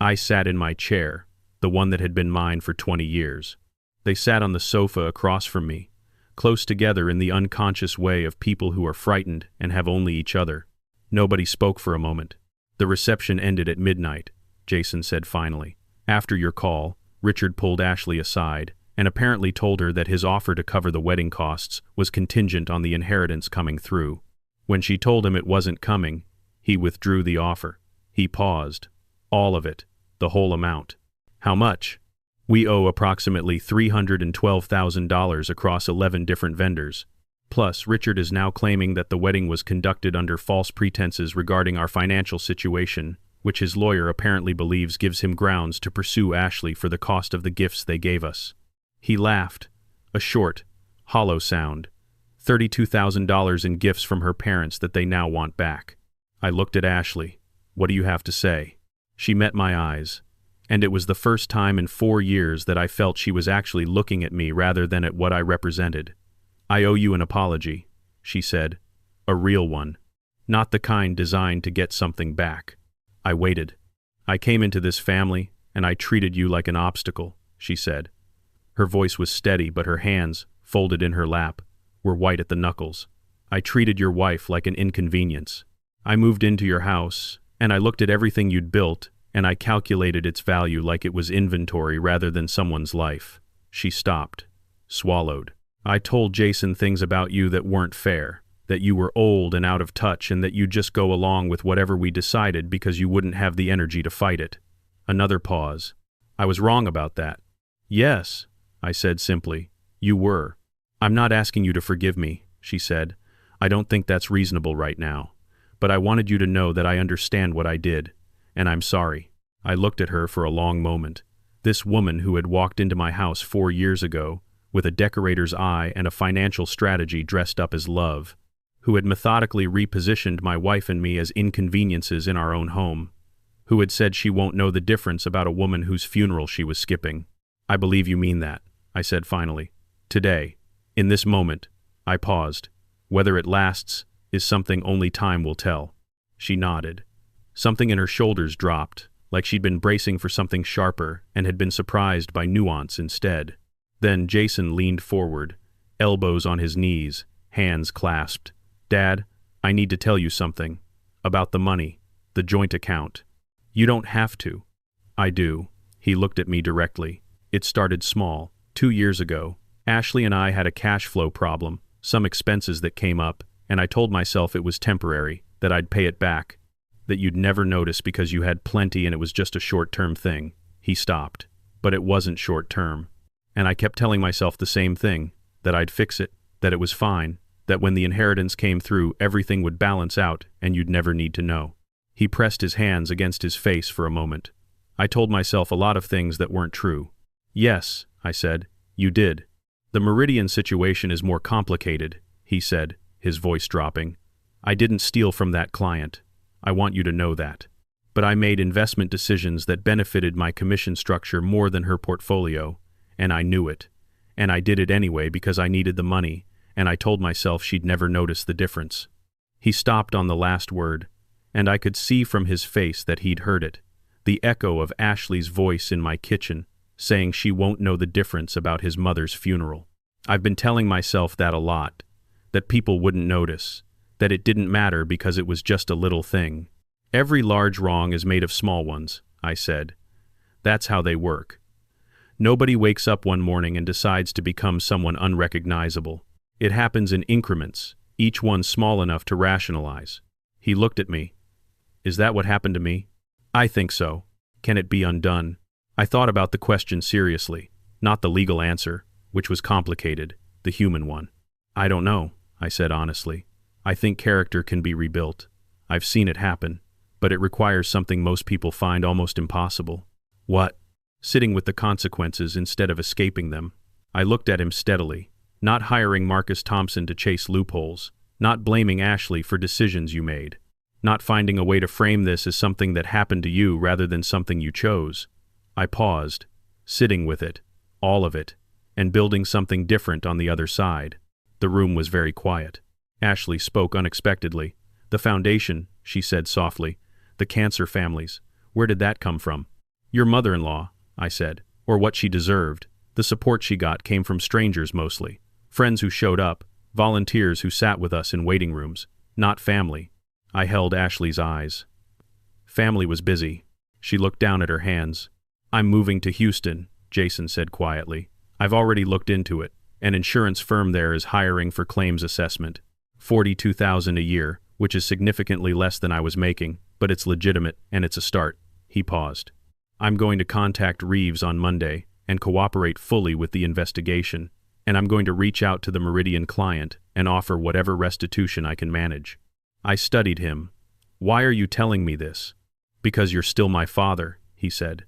I sat in my chair, the one that had been mine for 20 years. They sat on the sofa across from me, close together in the unconscious way of people who are frightened and have only each other. Nobody spoke for a moment. "The reception ended at midnight," Jason said finally. "After your call, Richard pulled Ashley aside and apparently told her that his offer to cover the wedding costs was contingent on the inheritance coming through. When she told him it wasn't coming, he withdrew the offer." He paused. "All of it, the whole amount." "How much?" "We owe approximately $312,000 across 11 different vendors. Plus, Richard is now claiming that the wedding was conducted under false pretenses regarding our financial situation, which his lawyer apparently believes gives him grounds to pursue Ashley for the cost of the gifts they gave us." He laughed, a short, hollow sound. $32,000 in gifts from her parents that they now want back. I looked at Ashley. "What do you have to say?" She met my eyes, and it was the first time in 4 years that I felt she was actually looking at me rather than at what I represented. "I owe you an apology," she said. "A real one. Not the kind designed to get something back." I waited. "I came into this family, and I treated you like an obstacle," she said. Her voice was steady, but her hands, folded in her lap, were white at the knuckles. "I treated your wife like an inconvenience. I moved into your house, and I looked at everything you'd built, and I calculated its value like it was inventory rather than someone's life." She stopped, swallowed. "I told Jason things about you that weren't fair, that you were old and out of touch and that you'd just go along with whatever we decided because you wouldn't have the energy to fight it." Another pause. "I was wrong about that." "Yes," I said simply. "You were." "I'm not asking you to forgive me," she said. "I don't think that's reasonable right now. But I wanted you to know that I understand what I did, and I'm sorry." I looked at her for a long moment. This woman who had walked into my house 4 years ago, with a decorator's eye and a financial strategy dressed up as love, who had methodically repositioned my wife and me as inconveniences in our own home, who had said she won't know the difference about a woman whose funeral she was skipping. "I believe you mean that," I said finally. "Today, in this moment." I paused. "Whether it lasts is something only time will tell." She nodded. Something in her shoulders dropped, like she'd been bracing for something sharper and had been surprised by nuance instead. Then Jason leaned forward, elbows on his knees, hands clasped. "Dad, I need to tell you something. About the money, the joint account." "You don't have to." "I do." He looked at me directly. "It started small. 2 years ago, Ashley and I had a cash flow problem, some expenses that came up, and I told myself it was temporary, that I'd pay it back, that you'd never notice because you had plenty and it was just a short-term thing." He stopped. "But it wasn't short-term. And I kept telling myself the same thing, that I'd fix it, that it was fine, that when the inheritance came through everything would balance out and you'd never need to know." He pressed his hands against his face for a moment. "I told myself a lot of things that weren't true." "Yes," I said, "you did." "The Meridian situation is more complicated," he said, his voice dropping. "I didn't steal from that client. I want you to know that. But I made investment decisions that benefited my commission structure more than her portfolio, and I knew it. And I did it anyway because I needed the money, and I told myself she'd never notice the difference." He stopped on the last word, and I could see from his face that he'd heard it, the echo of Ashley's voice in my kitchen, saying she won't know the difference about his mother's funeral. I've been telling myself that a lot, that people wouldn't notice, that it didn't matter because it was just a little thing. Every large wrong is made of small ones, I said. That's how they work. Nobody wakes up one morning and decides to become someone unrecognizable. It happens in increments, each one small enough to rationalize. He looked at me. Is that what happened to me? I think so. Can it be undone? I thought about the question seriously, not the legal answer, which was complicated, the human one. I don't know, I said honestly. I think character can be rebuilt. I've seen it happen, but it requires something most people find almost impossible. What? Sitting with the consequences instead of escaping them. I looked at him steadily, not hiring Marcus Thompson to chase loopholes, not blaming Ashley for decisions you made, not finding a way to frame this as something that happened to you rather than something you chose. I paused, sitting with it, all of it, and building something different on the other side. The room was very quiet. Ashley spoke unexpectedly. The foundation, she said softly. The cancer families. Where did that come from? Your mother-in-law, I said, or what she deserved. The support she got came from strangers mostly. Friends who showed up, volunteers who sat with us in waiting rooms, not family. I held Ashley's eyes. Family was busy. She looked down at her hands. I'm moving to Houston, Jason said quietly. I've already looked into it. An insurance firm there is hiring for claims assessment. $42,000 a year, which is significantly less than I was making, but it's legitimate and it's a start. He paused. I'm going to contact Reeves on Monday and cooperate fully with the investigation, and I'm going to reach out to the Meridian client and offer whatever restitution I can manage. I studied him. Why are you telling me this? Because you're still my father, he said.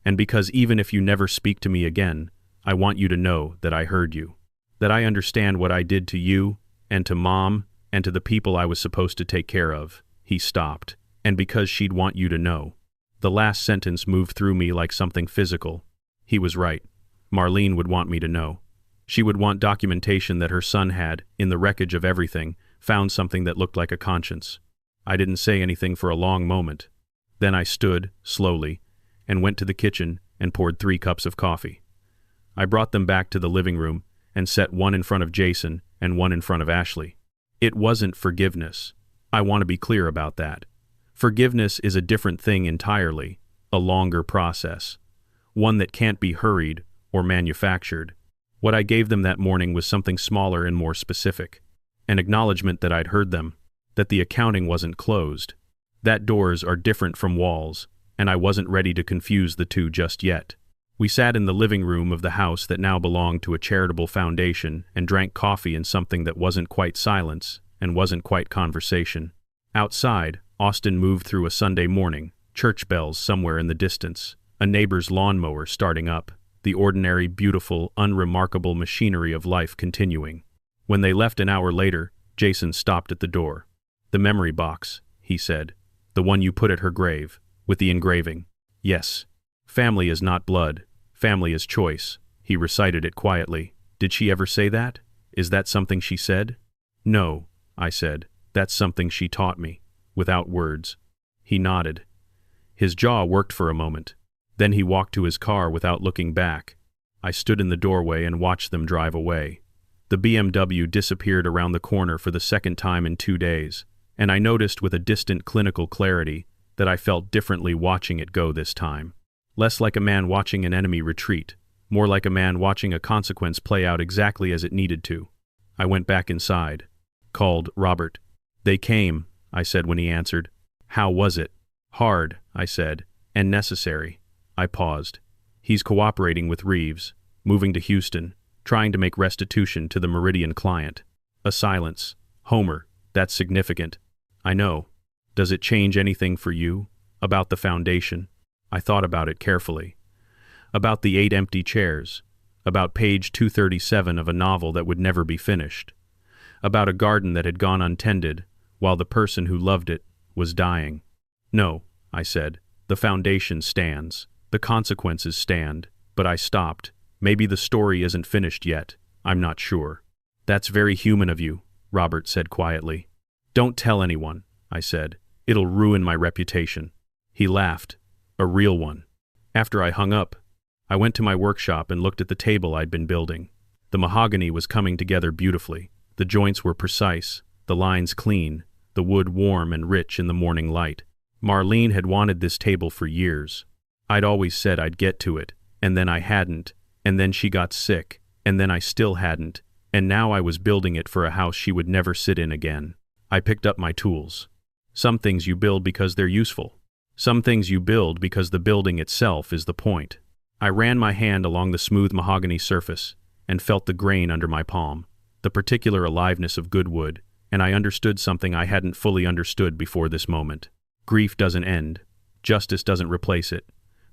And because even if you never speak to me again, I want you to know that I heard you. That I understand what I did to you, and to Mom, and to the people I was supposed to take care of. He stopped. And because she'd want you to know. The last sentence moved through me like something physical. He was right. Marlene would want me to know. She would want documentation that her son had, in the wreckage of everything, found something that looked like a conscience. I didn't say anything for a long moment. Then I stood, slowly, and went to the kitchen and poured 3 cups of coffee. I brought them back to the living room and set one in front of Jason and one in front of Ashley. It wasn't forgiveness. I want to be clear about that. Forgiveness is a different thing entirely, a longer process, one that can't be hurried or manufactured. What I gave them that morning was something smaller and more specific, an acknowledgement that I'd heard them, that the accounting wasn't closed, that doors are different from walls, and I wasn't ready to confuse the two just yet. We sat in the living room of the house that now belonged to a charitable foundation and drank coffee in something that wasn't quite silence and wasn't quite conversation. Outside, Austin moved through a Sunday morning, church bells somewhere in the distance, a neighbor's lawnmower starting up, the ordinary, beautiful, unremarkable machinery of life continuing. When they left an hour later, Jason stopped at the door. The memory box, he said. The one you put at her grave, with the engraving. Yes. Family is not blood. Family is choice. He recited it quietly. Did she ever say that? Is that something she said? No, I said. That's something she taught me. Without words. He nodded. His jaw worked for a moment. Then he walked to his car without looking back. I stood in the doorway and watched them drive away. The BMW disappeared around the corner for the second time in 2 days, and I noticed with a distant clinical clarity that I felt differently watching it go this time. Less like a man watching an enemy retreat, more like a man watching a consequence play out exactly as it needed to. I went back inside. Called Robert. They came, I said when he answered. How was it? Hard, I said, and necessary. I paused. He's cooperating with Reeves, moving to Houston, trying to make restitution to the Meridian client. A silence. Homer, that's significant. I know. Does it change anything for you? About the foundation? I thought about it carefully. About the 8 empty chairs. About page 237 of a novel that would never be finished. About a garden that had gone untended, while the person who loved it was dying. No, I said. The foundation stands. The consequences stand. But I stopped. Maybe the story isn't finished yet. I'm not sure. That's very human of you, Robert said quietly. Don't tell anyone, I said. It'll ruin my reputation. He laughed. A real one. After I hung up, I went to my workshop and looked at the table I'd been building. The mahogany was coming together beautifully. The joints were precise, the lines clean, the wood warm and rich in the morning light. Marlene had wanted this table for years. I'd always said I'd get to it, and then I hadn't, and then she got sick, and then I still hadn't, and now I was building it for a house she would never sit in again. I picked up my tools. Some things you build because they're useful. Some things you build because the building itself is the point. I ran my hand along the smooth mahogany surface and felt the grain under my palm, the particular aliveness of good wood, and I understood something I hadn't fully understood before this moment. Grief doesn't end. Justice doesn't replace it.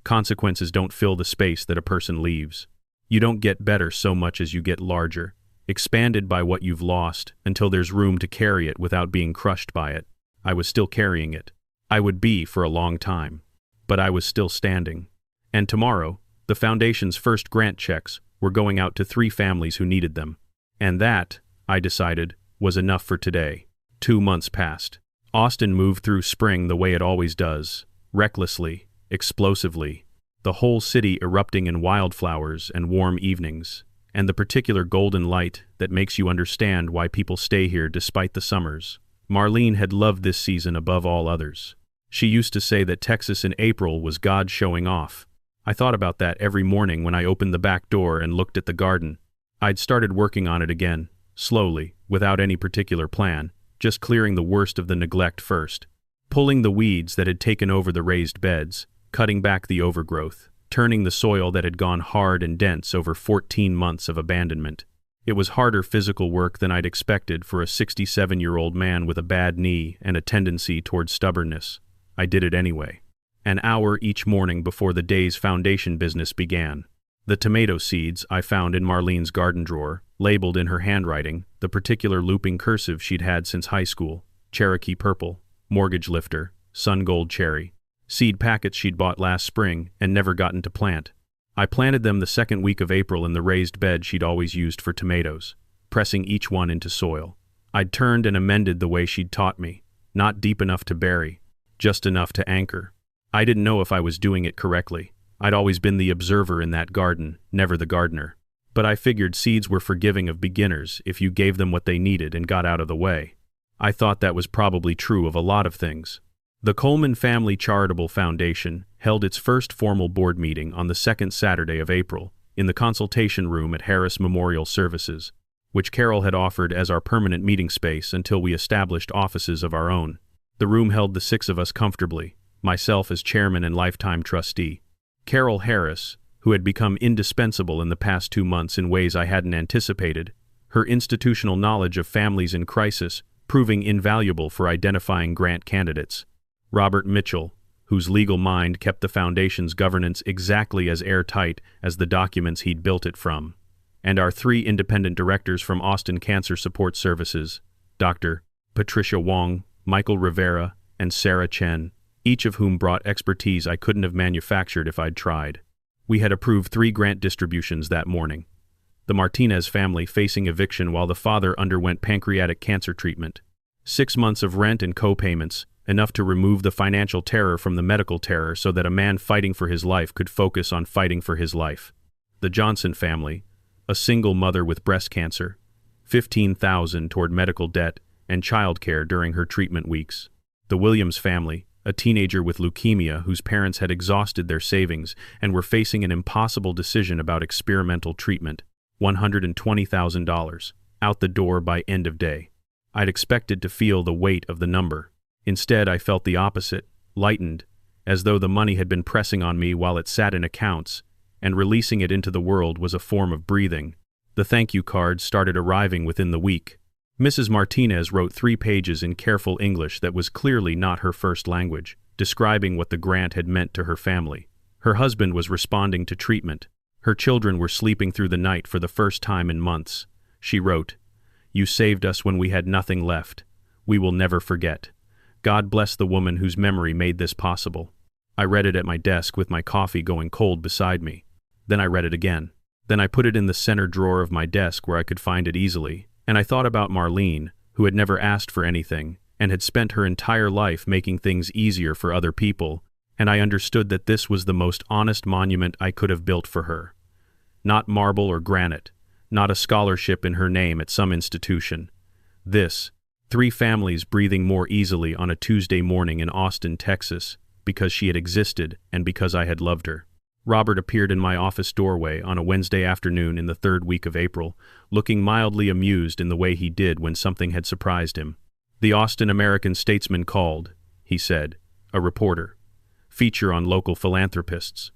Consequences don't fill the space that a person leaves. You don't get better so much as you get larger, expanded by what you've lost until there's room to carry it without being crushed by it. I was still carrying it. I would be for a long time. But I was still standing. And tomorrow, the Foundation's first grant checks were going out to 3 families who needed them. And that, I decided, was enough for today. 2 months passed. Austin moved through spring the way it always does, recklessly, explosively, the whole city erupting in wildflowers and warm evenings, and the particular golden light that makes you understand why people stay here despite the summers. Marlene had loved this season above all others. She used to say that Texas in April was God showing off. I thought about that every morning when I opened the back door and looked at the garden. I'd started working on it again, slowly, without any particular plan, just clearing the worst of the neglect first, pulling the weeds that had taken over the raised beds, cutting back the overgrowth, turning the soil that had gone hard and dense over 14 months of abandonment. It was harder physical work than I'd expected for a 67-year-old man with a bad knee and a tendency toward stubbornness. I did it anyway. An hour each morning before the day's foundation business began. The tomato seeds I found in Marlene's garden drawer, labeled in her handwriting, the particular looping cursive she'd had since high school, Cherokee Purple, Mortgage Lifter, Sun Gold Cherry, seed packets she'd bought last spring and never gotten to plant. I planted them the second week of April in the raised bed she'd always used for tomatoes, pressing each one into soil. I'd turned and amended the way she'd taught me, not deep enough to bury, just enough to anchor. I didn't know if I was doing it correctly. I'd always been the observer in that garden, never the gardener. But I figured seeds were forgiving of beginners if you gave them what they needed and got out of the way. I thought that was probably true of a lot of things. The Coleman Family Charitable Foundation held its first formal board meeting on the second Saturday of April in the consultation room at Harris Memorial Services, which Carol had offered as our permanent meeting space until we established offices of our own. The room held the 6 of us comfortably, myself as chairman and lifetime trustee. Carol Harris, who had become indispensable in the past 2 months in ways I hadn't anticipated, her institutional knowledge of families in crisis proving invaluable for identifying grant candidates. Robert Mitchell, whose legal mind kept the foundation's governance exactly as airtight as the documents he'd built it from, and our 3 independent directors from Austin Cancer Support Services, Dr. Patricia Wong, Michael Rivera, and Sarah Chen, each of whom brought expertise I couldn't have manufactured if I'd tried. We had approved 3 grant distributions that morning. The Martinez family facing eviction while the father underwent pancreatic cancer treatment. 6 months of rent and co-payments, enough to remove the financial terror from the medical terror so that a man fighting for his life could focus on fighting for his life. The Johnson family, a single mother with breast cancer, $15,000 toward medical debt and childcare during her treatment weeks. The Williams family, a teenager with leukemia whose parents had exhausted their savings and were facing an impossible decision about experimental treatment, $120,000, out the door by end of day. I'd expected to feel the weight of the number. Instead, I felt the opposite, lightened, as though the money had been pressing on me while it sat in accounts, and releasing it into the world was a form of breathing. The thank you cards started arriving within the week. Mrs. Martinez wrote 3 pages in careful English that was clearly not her first language, describing what the grant had meant to her family. Her husband was responding to treatment. Her children were sleeping through the night for the first time in months. She wrote, "You saved us when we had nothing left. We will never forget. God bless the woman whose memory made this possible." I read it at my desk with my coffee going cold beside me. Then I read it again. Then I put it in the center drawer of my desk where I could find it easily, and I thought about Marlene, who had never asked for anything, and had spent her entire life making things easier for other people, and I understood that this was the most honest monument I could have built for her. Not marble or granite, not a scholarship in her name at some institution. This, 3 families breathing more easily on a Tuesday morning in Austin, Texas, because she had existed and because I had loved her. Robert appeared in my office doorway on a Wednesday afternoon in the 3rd week of April, looking mildly amused in the way he did when something had surprised him. "The Austin American Statesman called," he said, "a reporter. Feature on local philanthropists.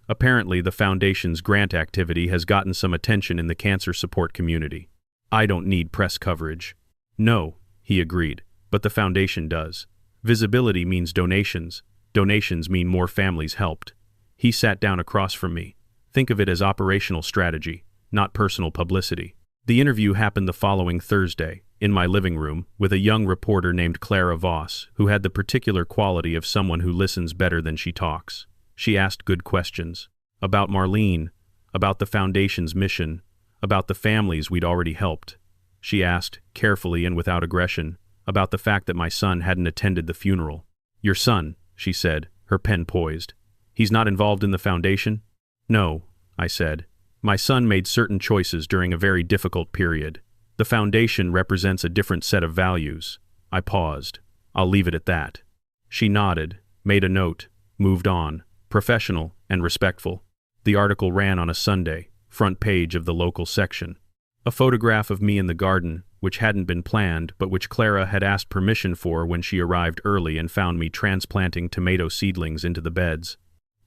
Apparently the foundation's grant activity has gotten some attention in the cancer support community. I don't need press coverage." "No," he agreed, "but the foundation does. Visibility means donations. Donations mean more families helped." He sat down across from me. "Think of it as operational strategy, not personal publicity." The interview happened the following Thursday, in my living room, with a young reporter named Clara Voss, who had the particular quality of someone who listens better than she talks. She asked good questions. About Marlene, about the foundation's mission, about the families we'd already helped. She asked, carefully and without aggression, about the fact that my son hadn't attended the funeral. "Your son," she said, her pen poised. "He's not involved in the foundation?" "No," I said. "My son made certain choices during a very difficult period. The foundation represents a different set of values." I paused. "I'll leave it at that." She nodded, made a note, moved on, professional and respectful. The article ran on a Sunday, front page of the local section. A photograph of me in the garden, which hadn't been planned but which Clara had asked permission for when she arrived early and found me transplanting tomato seedlings into the beds.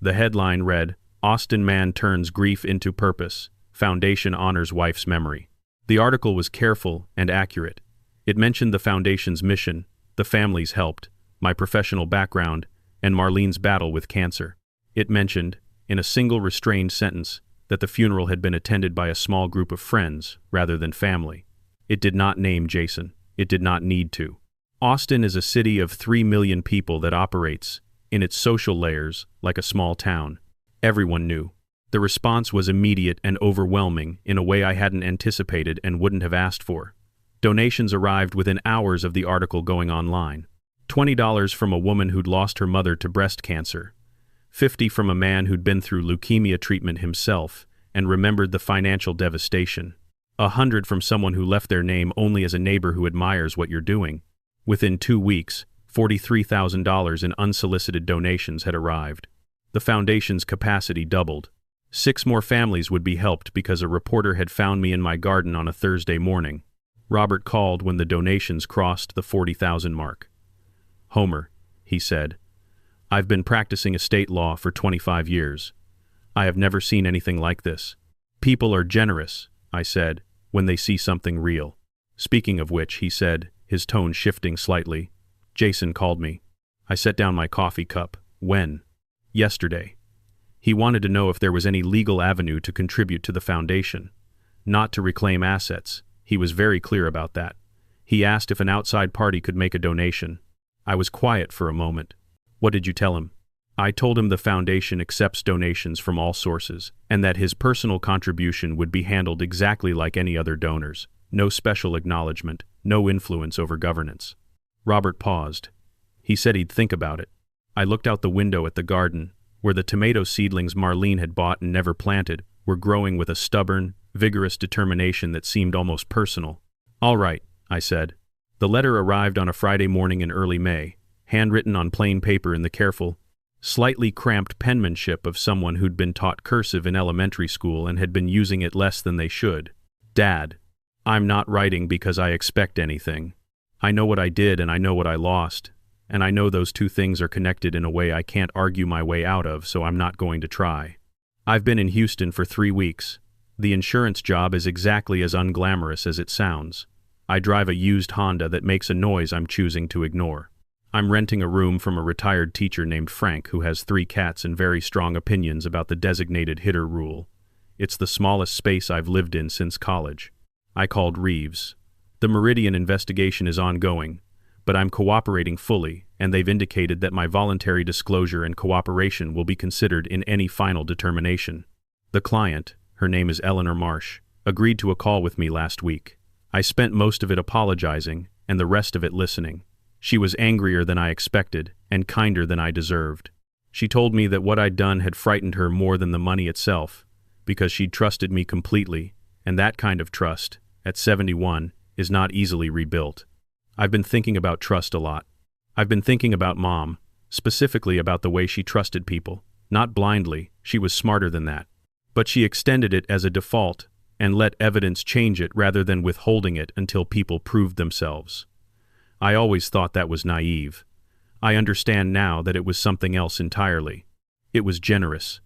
The headline read, "Austin Man Turns Grief into Purpose. Foundation Honors Wife's Memory." The article was careful and accurate. It mentioned the foundation's mission, the families helped, my professional background, and Marlene's battle with cancer. It mentioned, in a single restrained sentence, that the funeral had been attended by a small group of friends rather than family. It did not name Jason. It did not need to. Austin is a city of 3 million people that operates, in its social layers, like a small town. Everyone knew. The response was immediate and overwhelming in a way I hadn't anticipated and wouldn't have asked for. Donations arrived within hours of the article going online. $20 from a woman who'd lost her mother to breast cancer. $50 from a man who'd been through leukemia treatment himself and remembered the financial devastation. $100 from someone who left their name only as a neighbor who admires what you're doing. Within 2 weeks, $43,000 in unsolicited donations had arrived. The foundation's capacity doubled. 6 more families would be helped because a reporter had found me in my garden on a Thursday morning. Robert called when the donations crossed the 40,000 mark. "Homer," he said, "I've been practicing estate law for 25 years. I have never seen anything like this. People are generous," I said, "when they see something real." "Speaking of which," he said, his tone shifting slightly, "Jason called me." I set down my coffee cup. "When?" "Yesterday. He wanted to know if there was any legal avenue to contribute to the foundation. Not to reclaim assets. He was very clear about that. He asked if an outside party could make a donation." I was quiet for a moment. "What did you tell him?" "I told him the foundation accepts donations from all sources, and that his personal contribution would be handled exactly like any other donors. No special acknowledgement, no influence over governance." Robert paused. He said he'd think about it. I looked out the window at the garden, where the tomato seedlings Marlene had bought and never planted were growing with a stubborn, vigorous determination that seemed almost personal. "All right," I said. The letter arrived on a Friday morning in early May, handwritten on plain paper in the careful, slightly cramped penmanship of someone who'd been taught cursive in elementary school and had been using it less than they should. "Dad, I'm not writing because I expect anything. I know what I did and I know what I lost, and I know those two things are connected in a way I can't argue my way out of, so I'm not going to try. I've been in Houston for 3 weeks. The insurance job is exactly as unglamorous as it sounds. I drive a used Honda that makes a noise I'm choosing to ignore. I'm renting a room from a retired teacher named Frank who has 3 cats and very strong opinions about the designated hitter rule. It's the smallest space I've lived in since college. I called Reeves. The Meridian investigation is ongoing, but I'm cooperating fully, and they've indicated that my voluntary disclosure and cooperation will be considered in any final determination. The client, her name is Eleanor Marsh, agreed to a call with me last week. I spent most of it apologizing, and the rest of it listening. She was angrier than I expected, and kinder than I deserved. She told me that what I'd done had frightened her more than the money itself, because she'd trusted me completely, and that kind of trust, at 71, is not easily rebuilt. I've been thinking about trust a lot. I've been thinking about Mom, specifically about the way she trusted people. Not blindly, she was smarter than that. But she extended it as a default and let evidence change it rather than withholding it until people proved themselves. I always thought that was naive. I understand now that it was something else entirely. It was generous.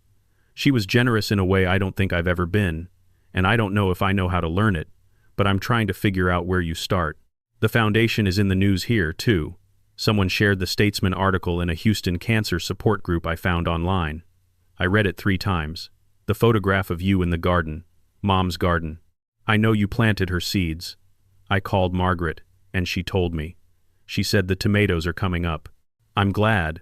She was generous in a way I don't think I've ever been, and I don't know if I know how to learn it, but I'm trying to figure out where you start. The foundation is in the news here, too. Someone shared the Statesman article in a Houston cancer support group I found online. I read it 3 times. The photograph of you in the garden, Mom's garden. I know you planted her seeds. I called Margaret, and she told me. She said the tomatoes are coming up. I'm glad.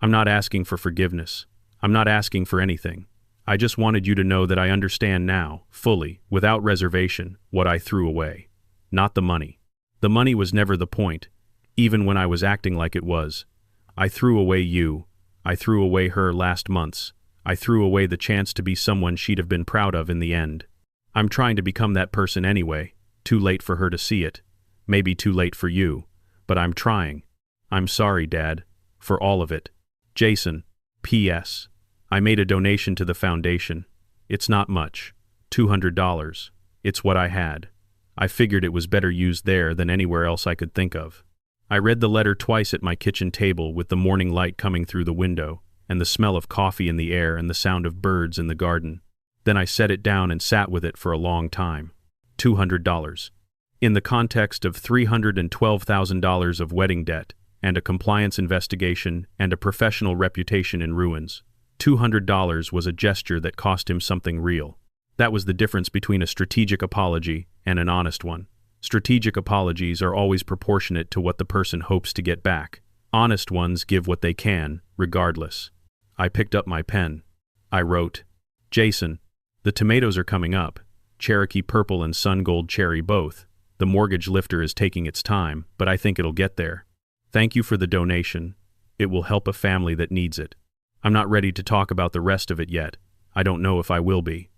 I'm not asking for forgiveness. I'm not asking for anything. I just wanted you to know that I understand now, fully, without reservation, what I threw away. Not the money. The money was never the point, even when I was acting like it was. I threw away you. I threw away her last months. I threw away the chance to be someone she'd have been proud of in the end. I'm trying to become that person anyway. Too late for her to see it. Maybe too late for you. But I'm trying. I'm sorry, Dad. For all of it. Jason. P.S. I made a donation to the foundation. It's not much. $200. It's what I had. I figured it was better used there than anywhere else I could think of. I read the letter twice at my kitchen table with the morning light coming through the window, and the smell of coffee in the air and the sound of birds in the garden. Then I set it down and sat with it for a long time. $200. In the context of $312,000 of wedding debt, and a compliance investigation, and a professional reputation in ruins, $200 was a gesture that cost him something real. That was the difference between a strategic apology and an honest one. Strategic apologies are always proportionate to what the person hopes to get back. Honest ones give what they can, regardless. I picked up my pen. I wrote, Jason, the tomatoes are coming up, Cherokee Purple and Sun Gold Cherry both. The mortgage lifter is taking its time, but I think it'll get there. Thank you for the donation. It will help a family that needs it. I'm not ready to talk about the rest of it yet. I don't know if I will be.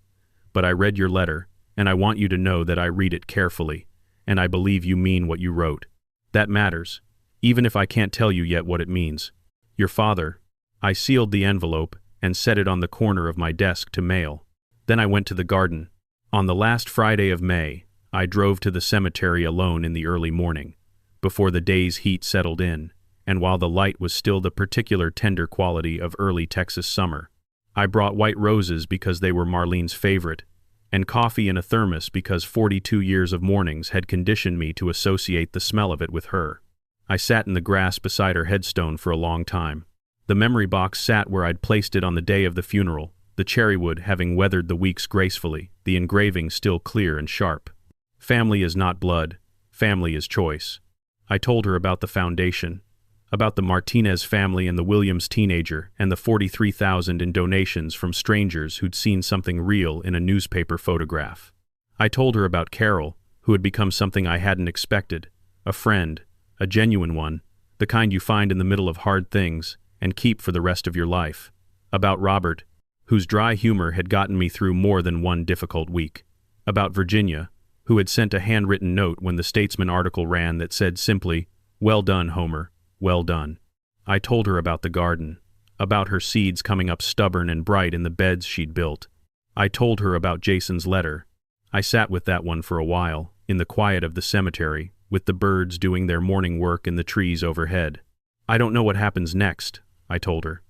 But I read your letter, and I want you to know that I read it carefully, and I believe you mean what you wrote. That matters, even if I can't tell you yet what it means. Your father. I sealed the envelope and set it on the corner of my desk to mail. Then I went to the garden. On the last Friday of May, I drove to the cemetery alone in the early morning, before the day's heat settled in, and while the light was still the particular tender quality of early Texas summer. I brought white roses because they were Marlene's favorite, and coffee in a thermos because 42 years of mornings had conditioned me to associate the smell of it with her. I sat in the grass beside her headstone for a long time. The memory box sat where I'd placed it on the day of the funeral, the cherrywood having weathered the weeks gracefully, the engraving still clear and sharp. Family is not blood. Family is choice. I told her about the foundation, about the Martinez family and the Williams teenager and the $43,000 in donations from strangers who'd seen something real in a newspaper photograph. I told her about Carol, who had become something I hadn't expected, a friend, a genuine one, the kind you find in the middle of hard things and keep for the rest of your life. About Robert, whose dry humor had gotten me through more than one difficult week. About Virginia, who had sent a handwritten note when the Statesman article ran that said simply, "Well done, Homer. Well done." I told her about the garden, about her seeds coming up stubborn and bright in the beds she'd built. I told her about Jason's letter. I sat with that one for a while, in the quiet of the cemetery, with the birds doing their morning work in the trees overhead. I don't know what happens next, I told her.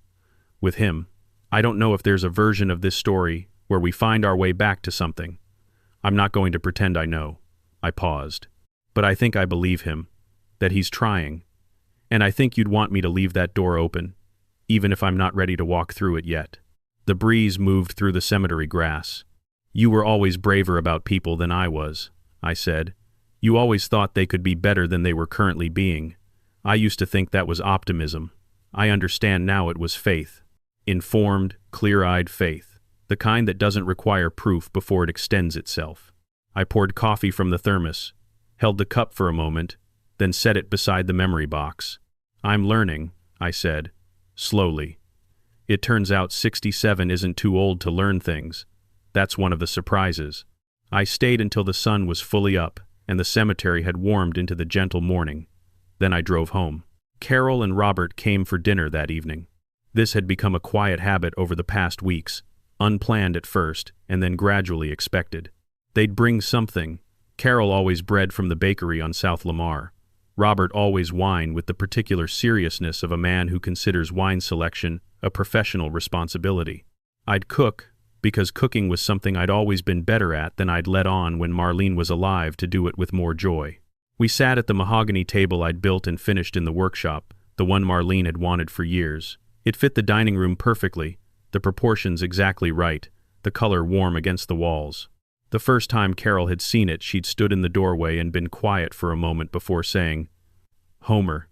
With him, I don't know if there's a version of this story where we find our way back to something. I'm not going to pretend I know. I paused. But I think I believe him, that he's trying. And I think you'd want me to leave that door open, even if I'm not ready to walk through it yet. The breeze moved through the cemetery grass. You were always braver about people than I was, I said. You always thought they could be better than they were currently being. I used to think that was optimism. I understand now it was faith. Informed, clear-eyed faith. The kind that doesn't require proof before it extends itself. I poured coffee from the thermos, held the cup for a moment, then set it beside the memory box. I'm learning, I said, slowly. It turns out 67 isn't too old to learn things. That's one of the surprises. I stayed until the sun was fully up and the cemetery had warmed into the gentle morning. Then I drove home. Carol and Robert came for dinner that evening. This had become a quiet habit over the past weeks, unplanned at first and then gradually expected. They'd bring something. Carol always bread from the bakery on South Lamar. Robert always wine with the particular seriousness of a man who considers wine selection a professional responsibility. I'd cook, because cooking was something I'd always been better at than I'd let on when Marlene was alive to do it with more joy. We sat at the mahogany table I'd built and finished in the workshop, the one Marlene had wanted for years. It fit the dining room perfectly, the proportions exactly right, the color warm against the walls. The first time Carol had seen it, she'd stood in the doorway and been quiet for a moment before saying, "Homer,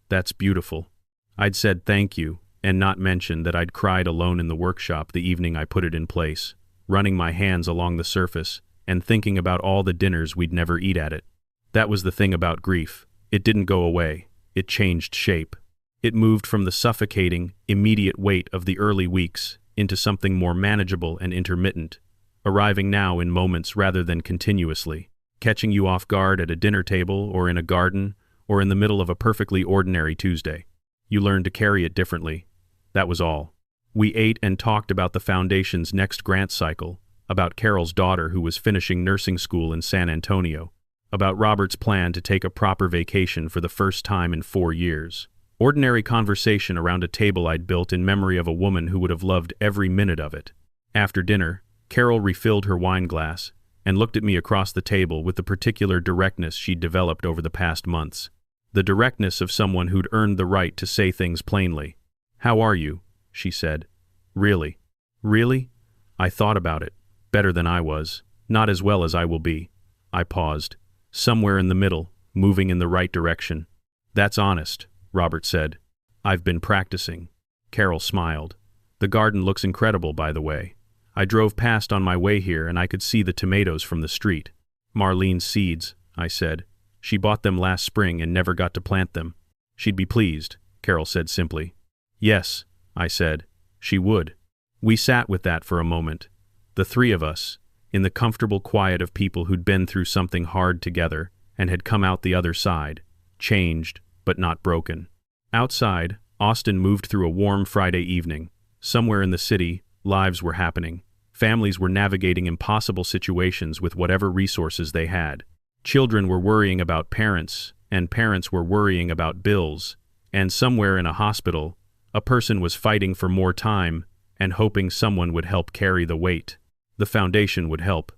that's beautiful." I'd said thank you, and not mentioned that I'd cried alone in the workshop the evening I put it in place, running my hands along the surface and thinking about all the dinners we'd never eat at it. That was the thing about grief. It didn't go away. It changed shape. It moved from the suffocating, immediate weight of the early weeks into something more manageable and intermittent, arriving now in moments rather than continuously, catching you off guard at a dinner table or in a garden or in the middle of a perfectly ordinary Tuesday. You learned to carry it differently. That was all. We ate and talked about the Foundation's next grant cycle, about Carol's daughter who was finishing nursing school in San Antonio, about Robert's plan to take a proper vacation for the first time in 4 years. Ordinary conversation around a table I'd built in memory of a woman who would have loved every minute of it. After dinner, Carol refilled her wine glass and looked at me across the table with the particular directness she'd developed over the past months. The directness of someone who'd earned the right to say things plainly. "How are you?" she said. "Really?" "Really?" I thought about it. Better than I was. Not as well as I will be. I paused. Somewhere in the middle, moving in the right direction. "That's honest," Robert said. "I've been practicing." Carol smiled. "The garden looks incredible, by the way. I drove past on my way here and I could see the tomatoes from the street." "Marlene's seeds," I said. "She bought them last spring and never got to plant them." "She'd be pleased," Carol said simply. "Yes," I said. "She would." We sat with that for a moment. The three of us, in the comfortable quiet of people who'd been through something hard together and had come out the other side, changed, but not broken. Outside, Austin moved through a warm Friday evening. Somewhere in the city, lives were happening. Families were navigating impossible situations with whatever resources they had. Children were worrying about parents, and parents were worrying about bills, and somewhere in a hospital, a person was fighting for more time and hoping someone would help carry the weight. The Foundation would help.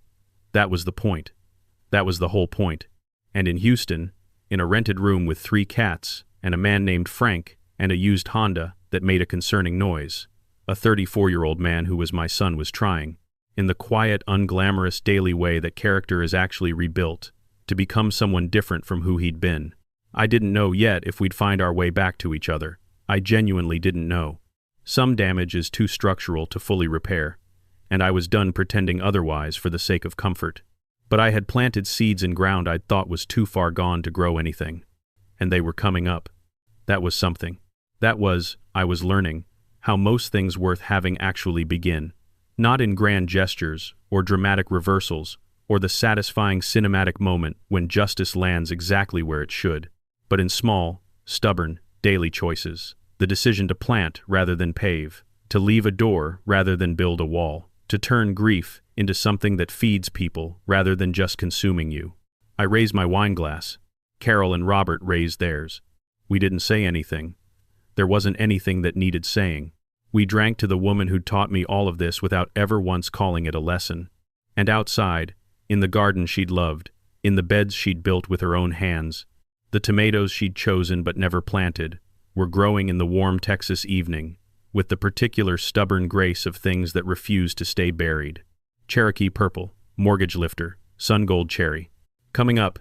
That was the point. That was the whole point. And in Houston, in a rented room with 3 cats and a man named Frank and a used Honda that made a concerning noise, a 34-year-old man who was my son was trying, in the quiet, unglamorous daily way that character is actually rebuilt, to become someone different from who he'd been. I didn't know yet if we'd find our way back to each other. I genuinely didn't know. Some damage is too structural to fully repair, and I was done pretending otherwise for the sake of comfort. But I had planted seeds in ground I'd thought was too far gone to grow anything. And they were coming up. That was something. That was, I was learning, how most things worth having actually begin. Not in grand gestures, or dramatic reversals, or the satisfying cinematic moment when justice lands exactly where it should, but in small, stubborn, daily choices. The decision to plant rather than pave, to leave a door rather than build a wall, to turn grief into something that feeds people rather than just consuming you. I raised my wine glass. Carol and Robert raised theirs. We didn't say anything. There wasn't anything that needed saying. We drank to the woman who'd taught me all of this without ever once calling it a lesson. And outside, in the garden she'd loved, in the beds she'd built with her own hands, the tomatoes she'd chosen but never planted, were growing in the warm Texas evening, with the particular stubborn grace of things that refuse to stay buried. Cherokee purple, mortgage lifter, sun gold cherry. Coming up,